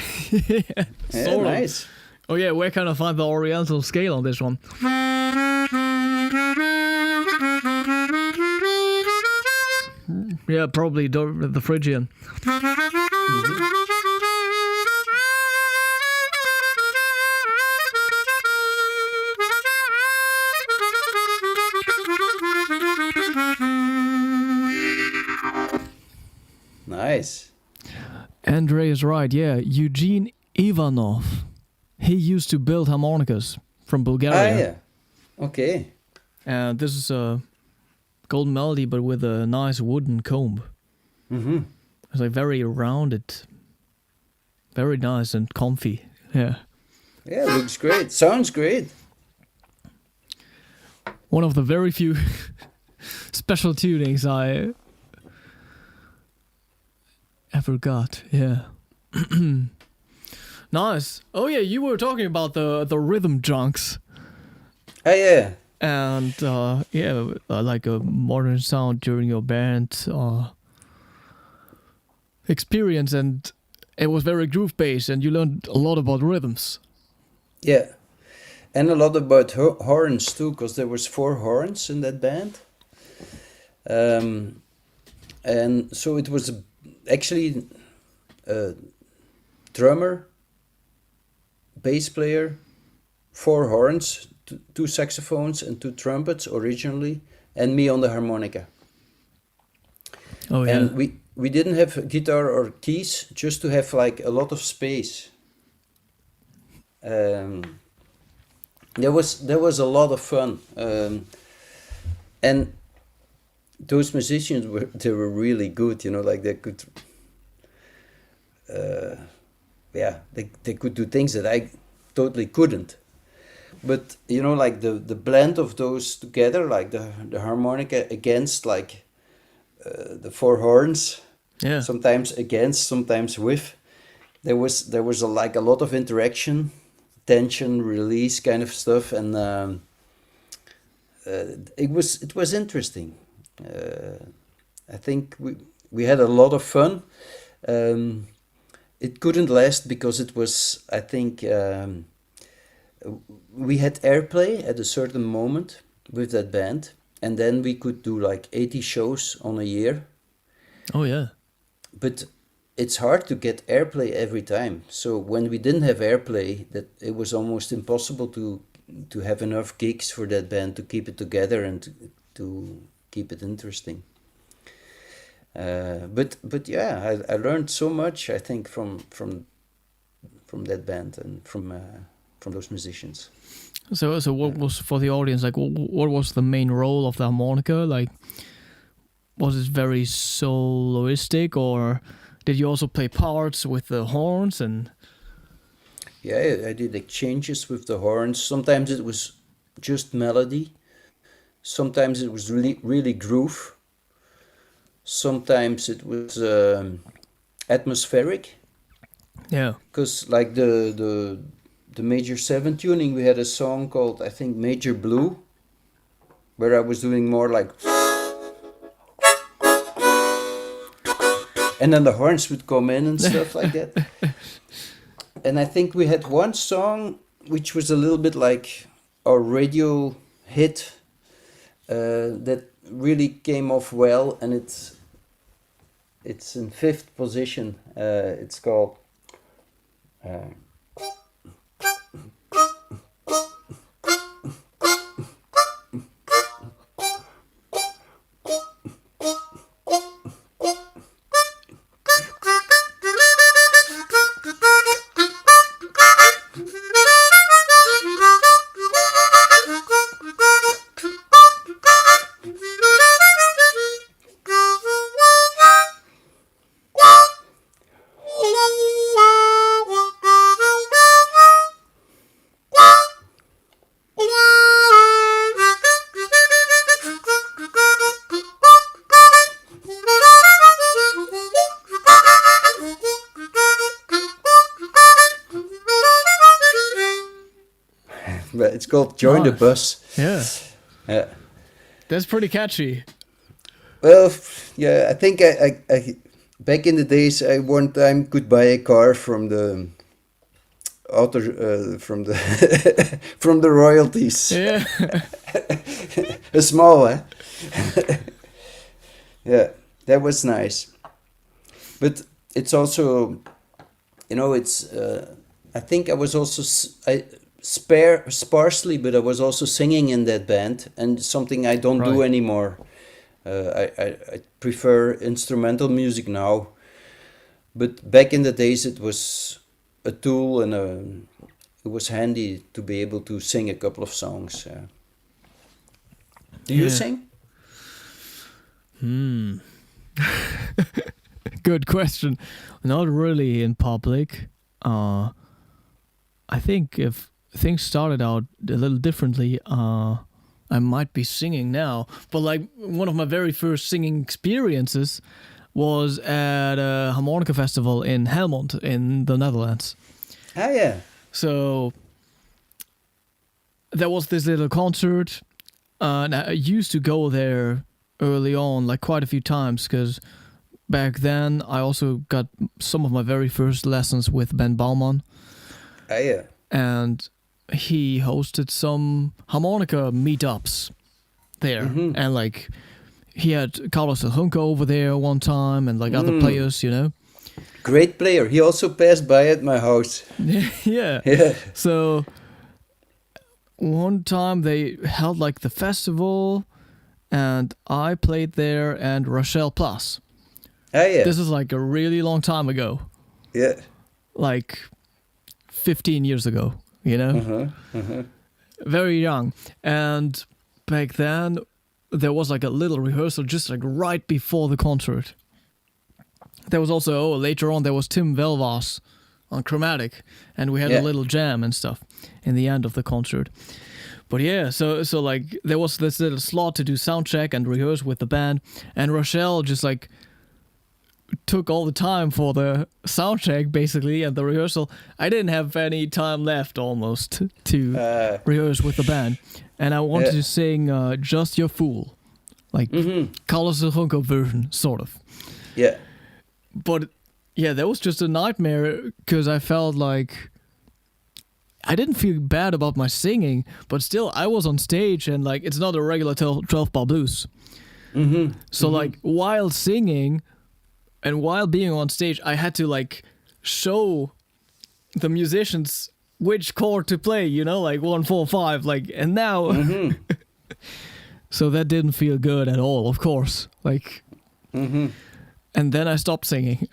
sort of.
Nice.
Oh yeah, where can I find the oriental scale on this one? Yeah, probably the Phrygian.
Nice.
Andre is right, yeah. Eugene Ivanov. He used to build harmonicas from Bulgaria.
Yeah. Okay.
And this is a golden melody, but with a nice wooden comb.
Mm-hmm.
It's like very rounded, very nice and comfy. Yeah.
Yeah, looks great. Sounds great.
One of the very few special tunings I ever got. Yeah. Nice. Oh yeah, you were talking about the rhythm junks.
Oh yeah.
And like a modern sound during your band experience, and it was very groove based, and you learned a lot about rhythms.
Yeah. And a lot about horns too, because there was 4 horns in that band. And so it was actually a drummer, bass player, 4 horns, 2 saxophones and 2 trumpets originally, and me on the harmonica.
Oh yeah.
And we didn't have guitar or keys, just to have like a lot of space. There was a lot of fun, and those musicians were really good. You know, like they could, they could do things that I totally couldn't. But you know, like the blend of those together, like the harmonica against like the 4 horns,
Yeah.
sometimes against, sometimes with. There was like a lot of interaction, tension, release kind of stuff, and it was interesting. I think we had a lot of fun. It couldn't last because it was, I think, we had airplay at a certain moment with that band, and then we could do like 80 shows on a year.
Oh yeah.
But it's hard to get airplay every time. So when we didn't have airplay, that it was almost impossible to have enough gigs for that band to keep it together and to keep it interesting. But yeah, I learned so much, I think, from that band and from those musicians.
So what was, for the audience, like what was the main role of the harmonica? Like, was it very soloistic, or did you also play parts with the horns? And
yeah, I did exchanges with the horns. Sometimes it was just melody. Sometimes it was really groove. Sometimes it was atmospheric.
yeah.
Because like the major 7 tuning, we had a song called, I think, Major Blue, where I was doing more like, and then the horns would come in and stuff like that. And I think we had one song which was a little bit like our radio hit, that really came off well, and it's in 5th position. It's called it's called Join the
Nice.
Bus.
Yeah.
Yeah.
That's pretty catchy.
Well, yeah, I think I back in the days, I one time could buy a car from the author, from the from the royalties.
Yeah.
A small, eh? Yeah, that was nice. But it's also, you know, it's. I think I was also sparsely, but I was also singing in that band, and something I don't do
Right.
anymore. I prefer instrumental music now, but back in the days it was a tool, and it was handy to be able to sing a couple of songs. Do you
Yeah.
sing?
Good question. Not really in public. I think if things started out a little differently, I might be singing now. But like one of my very first singing experiences was at a harmonica festival in Helmond in the Netherlands.
Ah, yeah.
So there was this little concert, and I used to go there early on, like quite a few times, because back then I also got some of my very first lessons with Ben Baumann.
Ah, yeah.
And he hosted some harmonica meetups there. And like he had Carlos Junco over there one time and like other players, you know.
Great player. He also passed by at my house.
Yeah.
Yeah.
So one time they held like the festival and I played there and Rochelle Plus.
Ah, yeah.
This is like a really long time ago.
Yeah.
Like 15 years ago, you know? Very young. And back then there was like a little rehearsal just like right before the concert. There was also, later on, there was Tim Velvas on Chromatic, and we had a little jam and stuff in the end of the concert. But yeah, so like there was this little slot to do sound check and rehearse with the band, and Rochelle just like took all the time for the sound check basically and the rehearsal. I didn't have any time left almost to rehearse with the band, and I wanted to sing "Just Your Fool," like Carlos Junco version, sort of.
Yeah.
But yeah, that was just a nightmare because I felt like I didn't feel bad about my singing, but still I was on stage and like it's not a regular 12-bar blues. So like while singing and while being on stage, I had to like show the musicians which chord to play, you know, like 1, 4, 5, like, and now. So that didn't feel good at all, of course. Like. And then I stopped singing.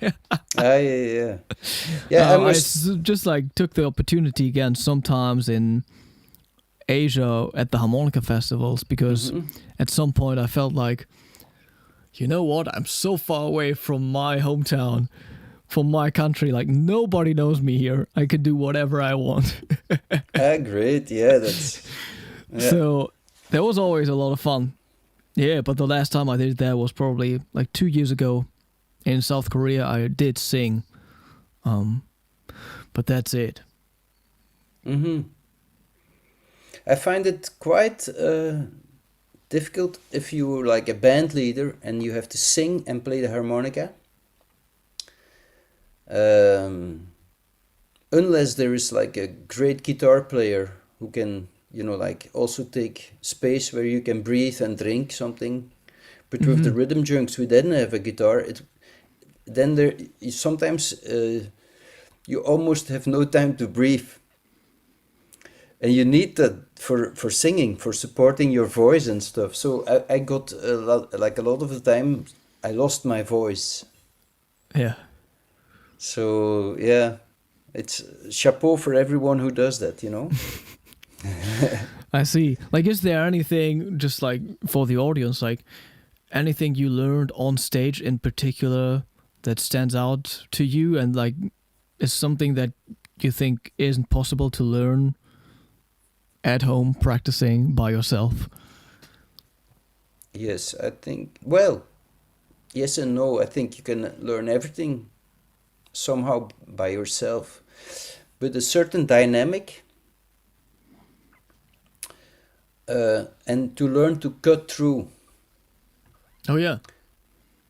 Yeah.
I just like took the opportunity again sometimes in Asia at the harmonica festivals because at some point I felt like, you know what, I'm so far away from my hometown, from my country, like nobody knows me here. I can do whatever I want.
Great. Yeah, that's... Yeah.
So that was always a lot of fun. Yeah, but the last time I did that was probably like 2 years ago in South Korea. I did sing, but that's it.
I find it quite difficult if you're like a band leader and you have to sing and play the harmonica. Unless there is like a great guitar player who can, you know, like also take space where you can breathe and drink something. But with the rhythm junks, we didn't have a guitar. Then there sometimes you almost have no time to breathe, and you need that for singing, for supporting your voice and stuff. So I got a lot of the time I lost my voice.
Yeah.
So yeah, it's chapeau for everyone who does that, you know.
I see. Like, is there anything, just like for the audience, like anything you learned on stage in particular that stands out to you and like is something that you think isn't possible to learn at home practicing by yourself?
Yes, I think, well, yes and no. I think you can learn everything somehow by yourself. But a certain dynamic, and to learn to cut through.
Oh, yeah.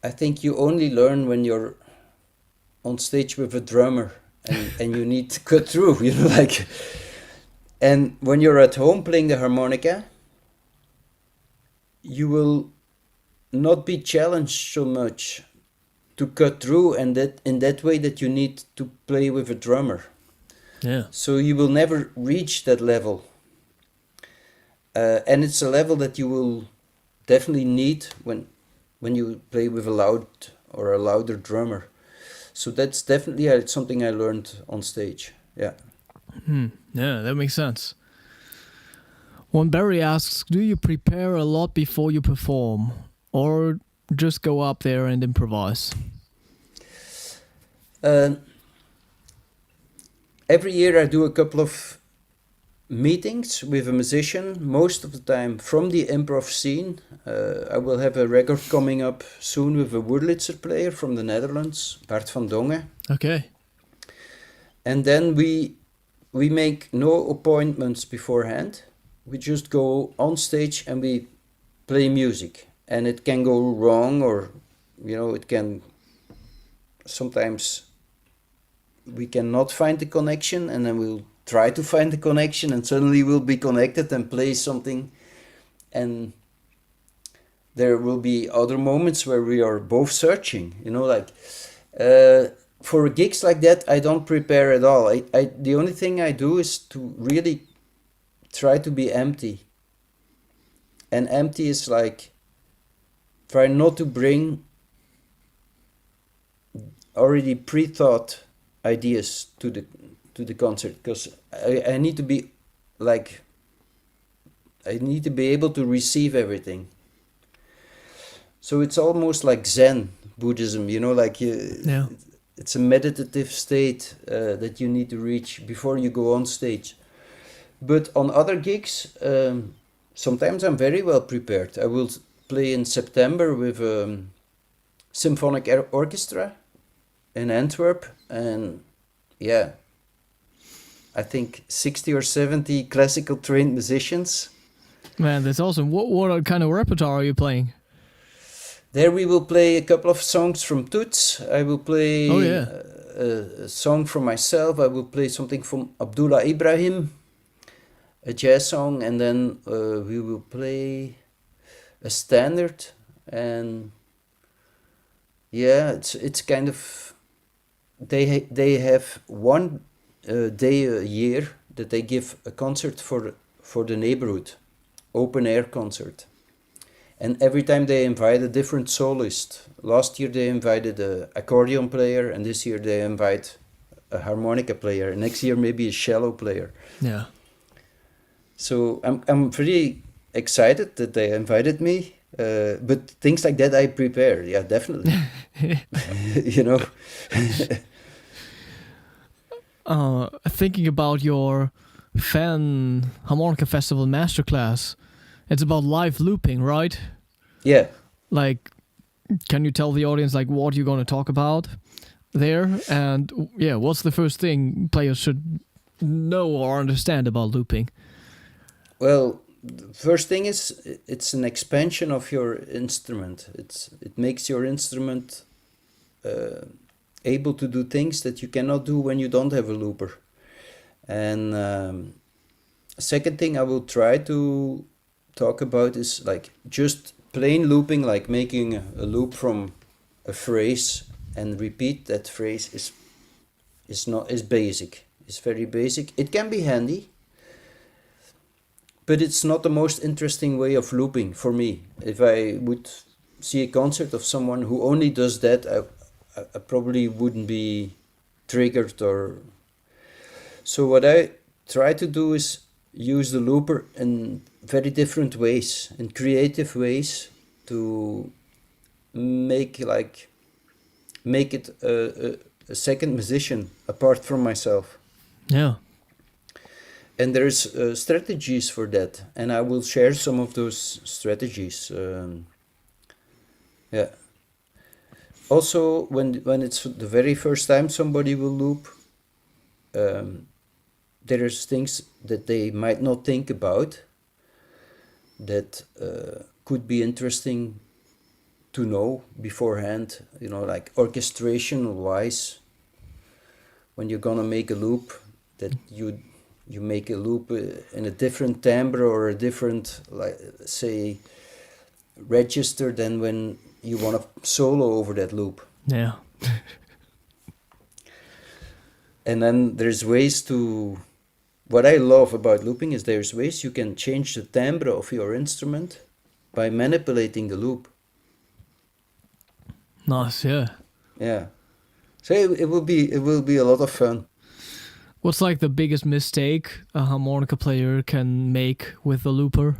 I think you only learn when you're on stage with a drummer and you need to cut through, you know, like. And when you're at home playing the harmonica, you will not be challenged so much to cut through, and that in that way that you need to play with a drummer.
Yeah.
So you will never reach that level. And it's a level that you will definitely need when you play with a louder drummer. So that's definitely something I learned on stage. Yeah.
Yeah, that makes sense. When Barry asks, do you prepare a lot before you perform? or just go up there and improvise?
Every year I do a couple of meetings with a musician, most of the time from the improv scene. I will have a record coming up soon with a Wurlitzer player from the Netherlands, Bart van Dongen.
Okay.
And then we make no appointments beforehand. We just go on stage and we play music. And it can go wrong, or, it can sometimes we cannot find the connection, and then we'll try to find the connection, and suddenly we'll be connected and play something. And there will be other moments where we are both searching, for gigs like that, I don't prepare at all. The only thing I do is to really try to be empty. And empty is like, try not to bring already pre-thought ideas to the concert, because I need to be like, I need to be able to receive everything. So it's almost like Zen Buddhism,
Yeah.
It's a meditative state that you need to reach before you go on stage. But on other gigs, sometimes I'm very well prepared. I will play in September with a symphonic orchestra in Antwerp, and I think 60 or 70 classical trained musicians.
Man, that's awesome. What kind of repertoire are you playing?
There we will play a couple of songs from Toots. I will play a song from myself. I will play something from Abdullah Ibrahim, a jazz song, and then we will play a standard. And it's kind of, they have one day a year that they give a concert for the neighborhood, open air concert. And every time they invite a different soloist. Last year they invited an accordion player, and this year they invite a harmonica player. And next year maybe a cello player.
Yeah.
So I'm pretty excited that they invited me. But things like that I prepare. Yeah, definitely.
Thinking about your Fan Harmonica Festival Masterclass, it's about live looping, right?
Yeah.
Like, can you tell the audience what you're going to talk about there? And what's the first thing players should know or understand about looping?
Well, the first thing is it's an expansion of your instrument. It makes your instrument able to do things that you cannot do when you don't have a looper. And second thing I will try to talk about is just plain looping, like making a loop from a phrase and repeat that phrase is basic. It's very basic. It can be handy, but it's not the most interesting way of looping for me. If I would see a concert of someone who only does that, I probably wouldn't be triggered. So what I try to do is use the looper in very different ways, in creative ways, to make it a second musician apart from myself.
Yeah.
And there's strategies for that, and I will share some of those strategies. Also, when it's the very first time somebody will loop, there's things that they might not think about that could be interesting to know beforehand, like orchestration wise. When you're gonna make a loop, that you make a loop in a different timbre or a different, say, register than when you want to solo over that loop.
Yeah.
And then there's ways to... What I love about looping is there's ways you can change the timbre of your instrument by manipulating the loop.
Nice, yeah.
Yeah. So it will be a lot of fun.
What's the biggest mistake a harmonica player can make with the looper?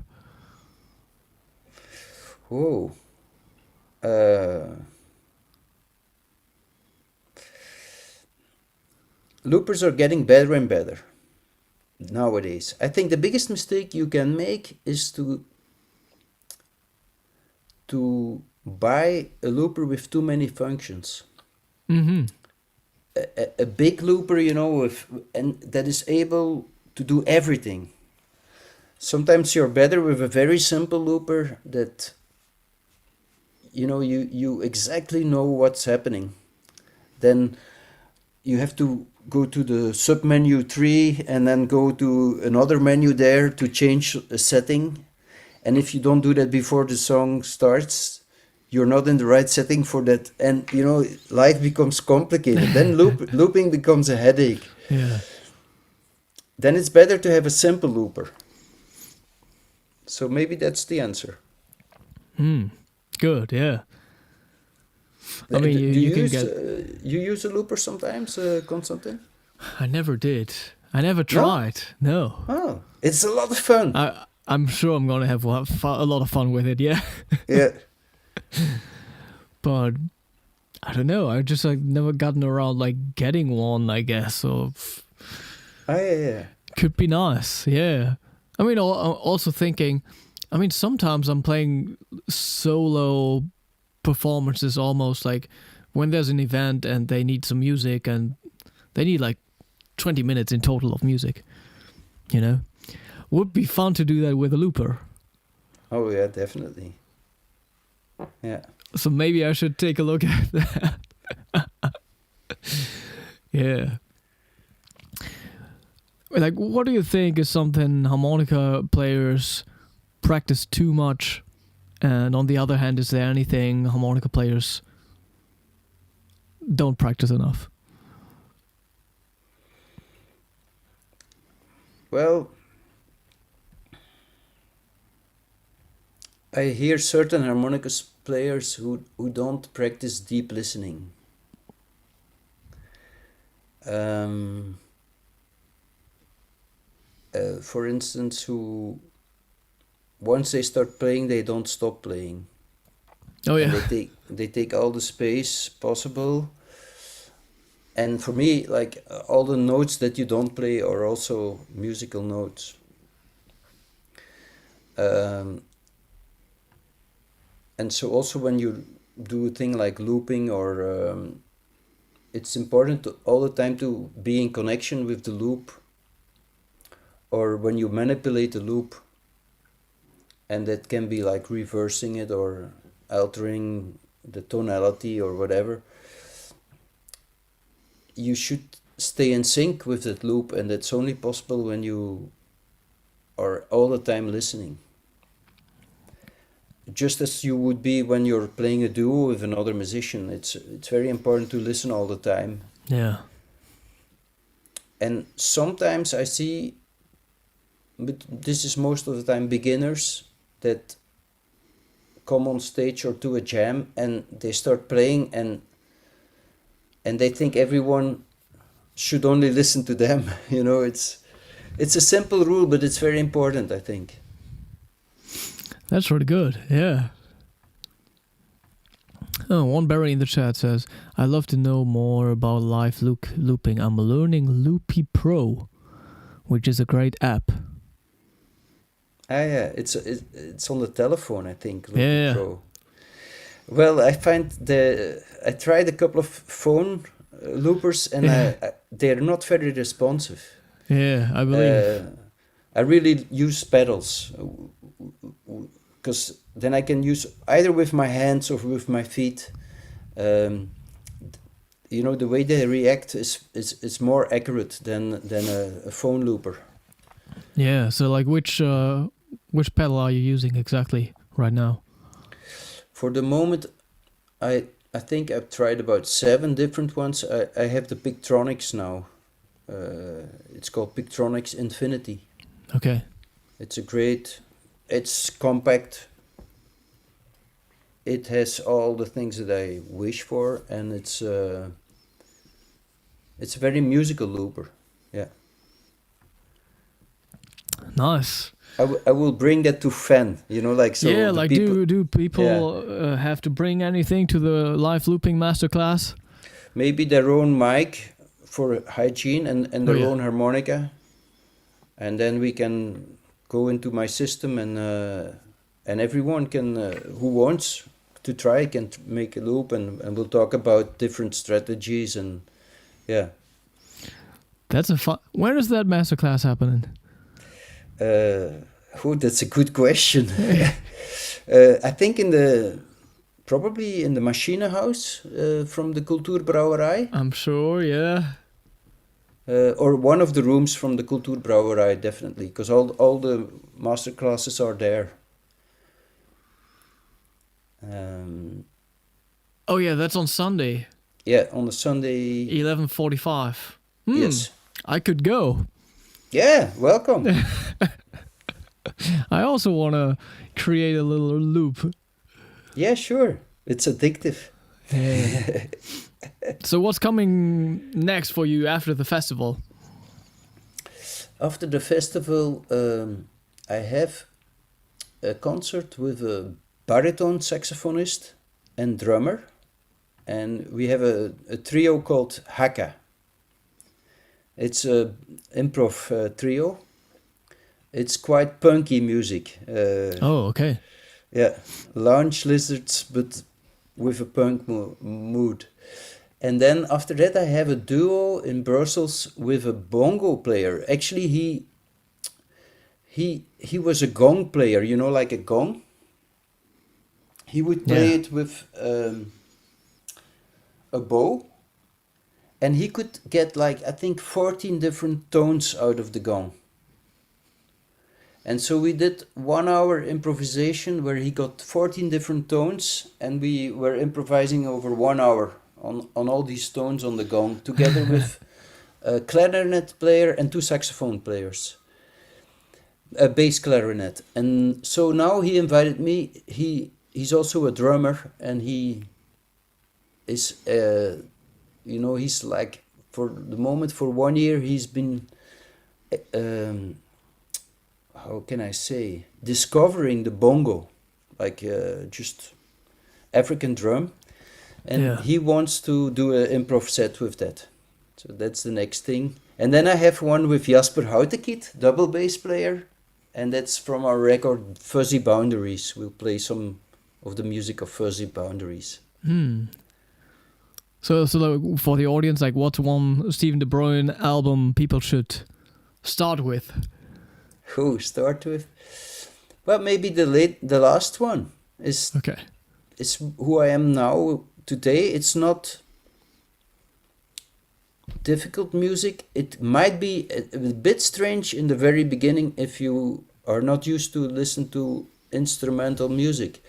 Oh. loopers are getting better and better nowadays. I think the biggest mistake you can make is to buy a looper with too many functions.
Mm-hmm.
A big looper, and that is able to do everything. Sometimes you're better with a very simple looper that you exactly know what's happening. Then you have to go to the sub-menu 3 and then go to another menu there to change a setting. And if you don't do that before the song starts, you're not in the right setting for that. And, life becomes complicated. Then looping becomes a headache.
Yeah.
Then it's better to have a simple looper. So maybe that's the answer.
Good, yeah. I mean, you can get...
you use a looper sometimes, Konstantin?
I never did. I never tried. No.
Oh, it's a lot of fun.
I'm sure I'm going to have a lot of fun with it, yeah.
Yeah.
But I don't know. I just never gotten around getting one, I guess. So
Yeah.
could be nice, yeah. I mean, I'm also thinking, sometimes I'm playing solo performances almost like when there's an event and they need some music and they need 20 minutes in total of music, Would be fun to do that with a looper.
Oh, yeah, definitely. Yeah.
So maybe I should take a look at that. Yeah. What do you think is something harmonica players practice too much? And on the other hand, is there anything harmonica players don't practice enough?
Well, I hear certain harmonica players who don't practice deep listening. For instance, who once they start playing, they don't stop playing.
Oh yeah.
And they take all the space possible. And for me, all the notes that you don't play are also musical notes. And so also when you do a thing like looping or it's important to all the time to be in connection with the loop, or when you manipulate the loop, and that can be reversing it or altering the tonality or whatever, you should stay in sync with that loop, and that's only possible when you are all the time listening. Just as you would be when you're playing a duo with another musician, it's very important to listen all the time.
Yeah.
And sometimes I see, but this is most of the time, beginners that come on stage or to a jam and they start playing and they think everyone should only listen to them. It's a simple rule, but it's very important, I think.
That's really good, yeah. Oh, one Barry in the chat says, I'd love to know more about live looping. I'm learning Loopy Pro, which is a great app.
Yeah, it's on the telephone, I think, Loopy
Yeah.
Pro. Well, I tried a couple of phone loopers and they're not very responsive.
Yeah, I believe.
I really use pedals, because then I can use either with my hands or with my feet. The way they react is more accurate than a phone looper.
Yeah, so which pedal are you using exactly right now?
For the moment, I think I've tried about 7 different ones. I have the Pictronics now. It's called Pictronics Infinity.
Okay.
It's compact. It has all the things that I wish for, and it's a very musical looper. Yeah.
Nice.
I will bring that to Fen, like so.
Yeah,
the
like
people,
do people have to bring anything to the live looping masterclass?
maybe their own mic for hygiene and their
yeah.
own harmonica, and then we can go into my system and everyone can who wants to try can make a loop and we'll talk about different strategies and yeah.
That's a fun. When is that masterclass happening?
That's a good question. I think probably in the Machine House from the Kulturbrouwerij.
I'm sure, yeah.
Or one of the rooms from the Kulturbrouwerij, definitely, because all the master classes are there.
Oh yeah, that's on Sunday.
Yeah, on the Sunday.
11:45.
Yes.
I could go.
Yeah, welcome.
I also want to create a little loop.
Yeah, sure. It's addictive.
Yeah. So what's coming next for you after the festival?
After the festival, I have a concert with a baritone saxophonist and drummer, and we have a trio called Haka. It's a improv trio. It's quite punky music.
Oh, okay.
Yeah, lounge lizards, but with a punk mood. And then after that, I have a duo in Brussels with a bongo player. Actually, he was a gong player, like a gong. He would play it with a bow, and he could get I think 14 different tones out of the gong. And so we did 1 hour improvisation where he got 14 different tones, and we were improvising over 1 hour on all these tones on the gong, together with a clarinet player and 2 saxophone players, a bass clarinet. And so now he invited me. He's also a drummer, and he is, he's for the moment, for 1 year, he's been, how can I say, discovering the bongo, just African drum. And he wants to do an improv set with that. So that's the next thing. And then I have one with Jasper Houtekiet, double bass player. And that's from our record Fuzzy Boundaries. We'll play some of the music of Fuzzy Boundaries.
So for the audience, what's one Stephen de Bruyn album people should start with?
Who start with? Well, maybe the last one is
okay.
It's who I am now today. It's not difficult music. It might be a bit strange in the very beginning if you are not used to listen to instrumental music,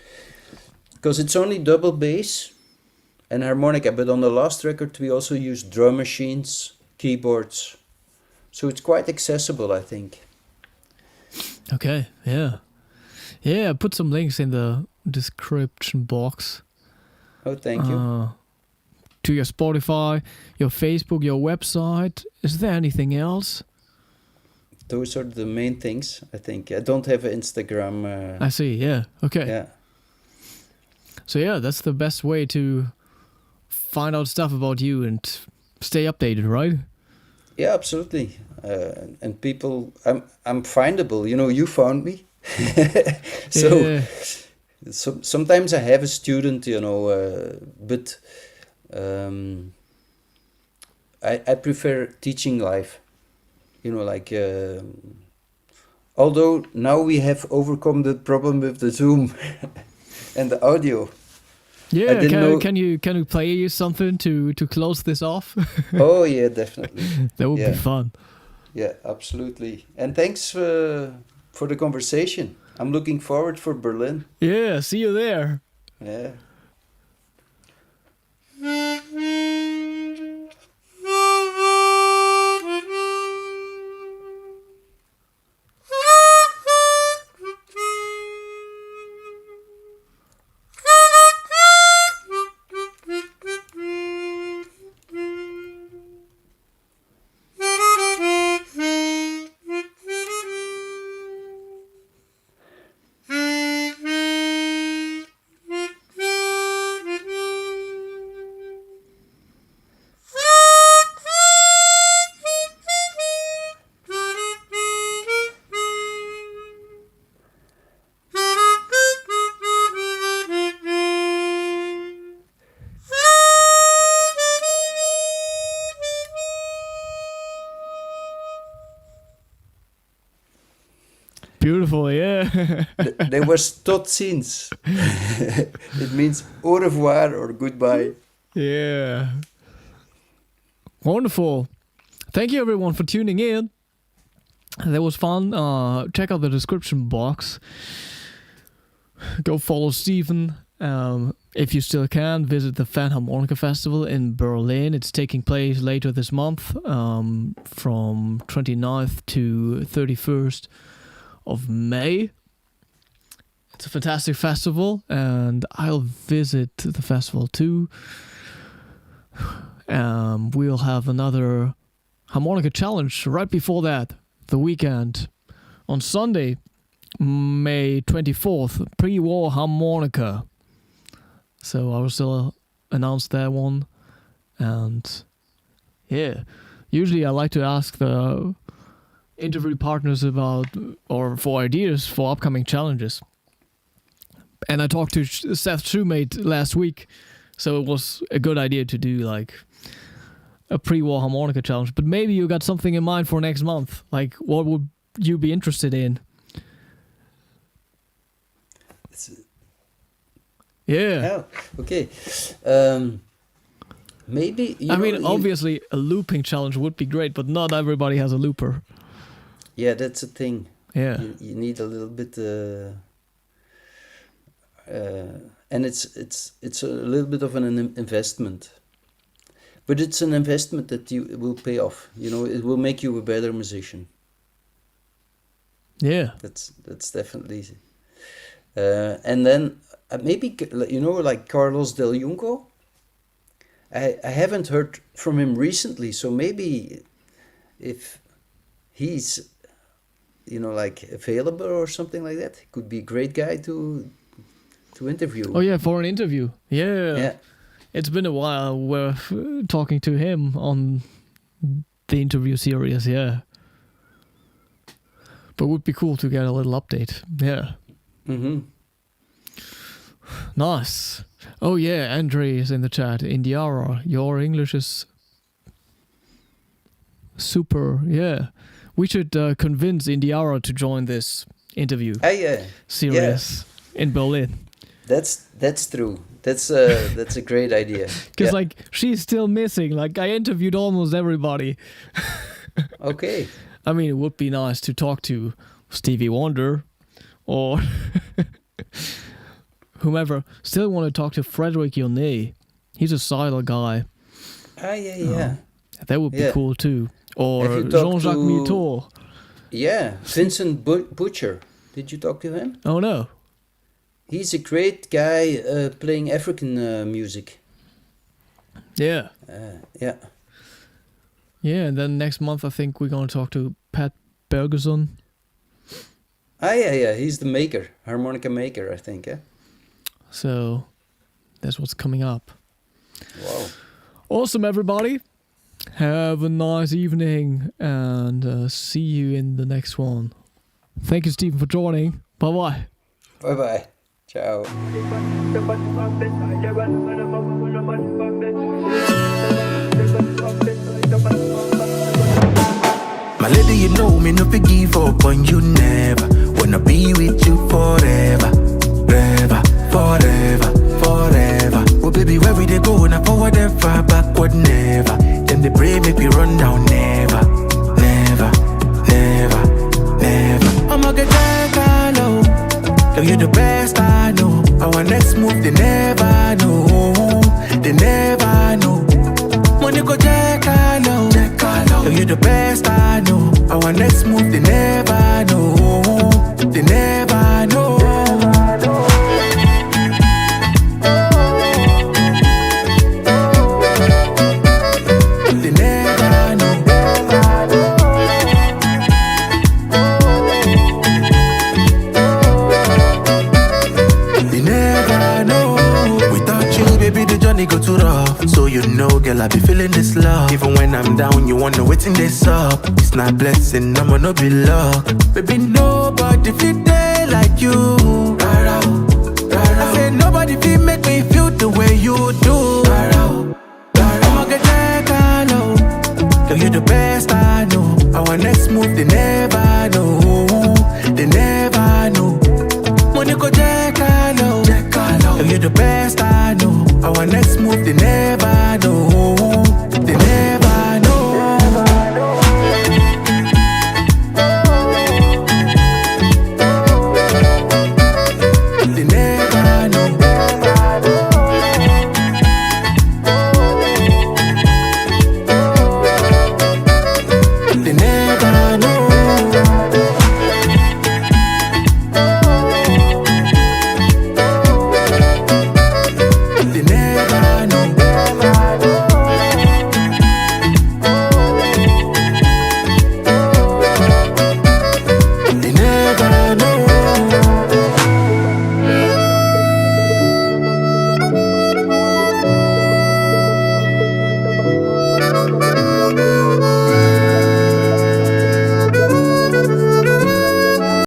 because it's only double bass and harmonica. But on the last record we also used drum machines, keyboards, so it's quite accessible, I think.
Okay, yeah. Put some links in the description box.
Oh, thank you.
To your Spotify, your Facebook, your website. Is there anything else?
Those are the main things, I think. I don't have an Instagram.
I see, yeah. Okay.
Yeah.
So yeah, that's the best way to find out stuff about you and stay updated, right?
Yeah, absolutely. And people, I'm findable. You found me. So sometimes I have a student, but I prefer teaching live. Although now we have overcome the problem with the Zoom and the audio.
Yeah, can you play you something to close this off?
Oh yeah, definitely.
That would be fun.
Yeah, absolutely. And thanks for the conversation. I'm looking forward for Berlin.
Yeah, see you there.
Yeah.
Beautiful, yeah.
They were tot ziens. It means au revoir or goodbye.
Yeah. Wonderful. Thank you everyone for tuning in. That was fun. Check out the description box. Go follow Stephen. If you still can, visit the Fan Harmonica Festival in Berlin. It's taking place later this month, from 29th to 31st of May. It's a fantastic festival, and I'll visit the festival too. We'll have another harmonica challenge right before that, the weekend, on Sunday, May 24th, pre-war harmonica. So I will still announce that one. And yeah, usually I like to ask the interview partners about or for ideas for upcoming challenges. And I talked to Seth Shoemate last week, so it was a good idea to do like a pre-war harmonica challenge. But maybe you got something in mind for next month. Like, what would you be interested in? Yeah.
Oh, okay. Maybe.
Obviously, a looping challenge would be great, but not everybody has a looper.
Yeah, that's a thing.
Yeah.
You need a little bit. And it's a little bit of an investment, but it's an investment that it will pay off. It will make you a better musician.
Yeah,
that's definitely. And then maybe like Carlos Del Junco. I haven't heard from him recently, so maybe if he's like available or something like that, he could be a great guy to interview.
Oh yeah, for an interview. Yeah. It's been a while. We're talking to him on the interview series. Yeah. But it would be cool to get a little update. Yeah.
Mm-hmm.
Nice. Oh yeah, Andre is in the chat. Indiara, your English is super. Yeah. We should convince Indiara to join this interview series in Berlin.
That's true. That's a great idea.
Because like she's still missing. Like I interviewed almost everybody.
Okay.
I mean, it would be nice to talk to Stevie Wonder or whomever. Still want to talk to Frederick Yonnet. He's a Seidel guy.
Yeah.
That would be cool too. Or Jean-Jacques Milteau.
Yeah, Vincent Butcher. Did you talk to him?
Oh no.
He's a great guy playing African music.
Yeah.
Yeah.
Yeah, and then next month I think we're going to talk to Pat Bergerson.
Yeah. He's the harmonica maker, I think.
So that's what's coming up.
Wow.
Awesome, everybody. Have a nice evening and see you in the next one. Thank you, Stephen, for joining. Bye-bye.
Bye-bye. Ciao.
My lady, you know me, no fi give up on you never. Wanna be with you forever, forever. Oh baby, where we dey go? Now forward ever, backward never. Them they pray make we run down never. I'ma get that low. Girl, you the best I know. Our next move, they never know. Money go check low. Girl, you the best I know. Our next move, they never know. Go too rough, so you know, girl, I be feeling this love. Even when I'm down, you wanna wait in this up. It's not blessing, I'ma not be luck. Baby, nobody feel there like you. I said nobody feel make me feel the way you do. I'ma get that low. Girl, you the best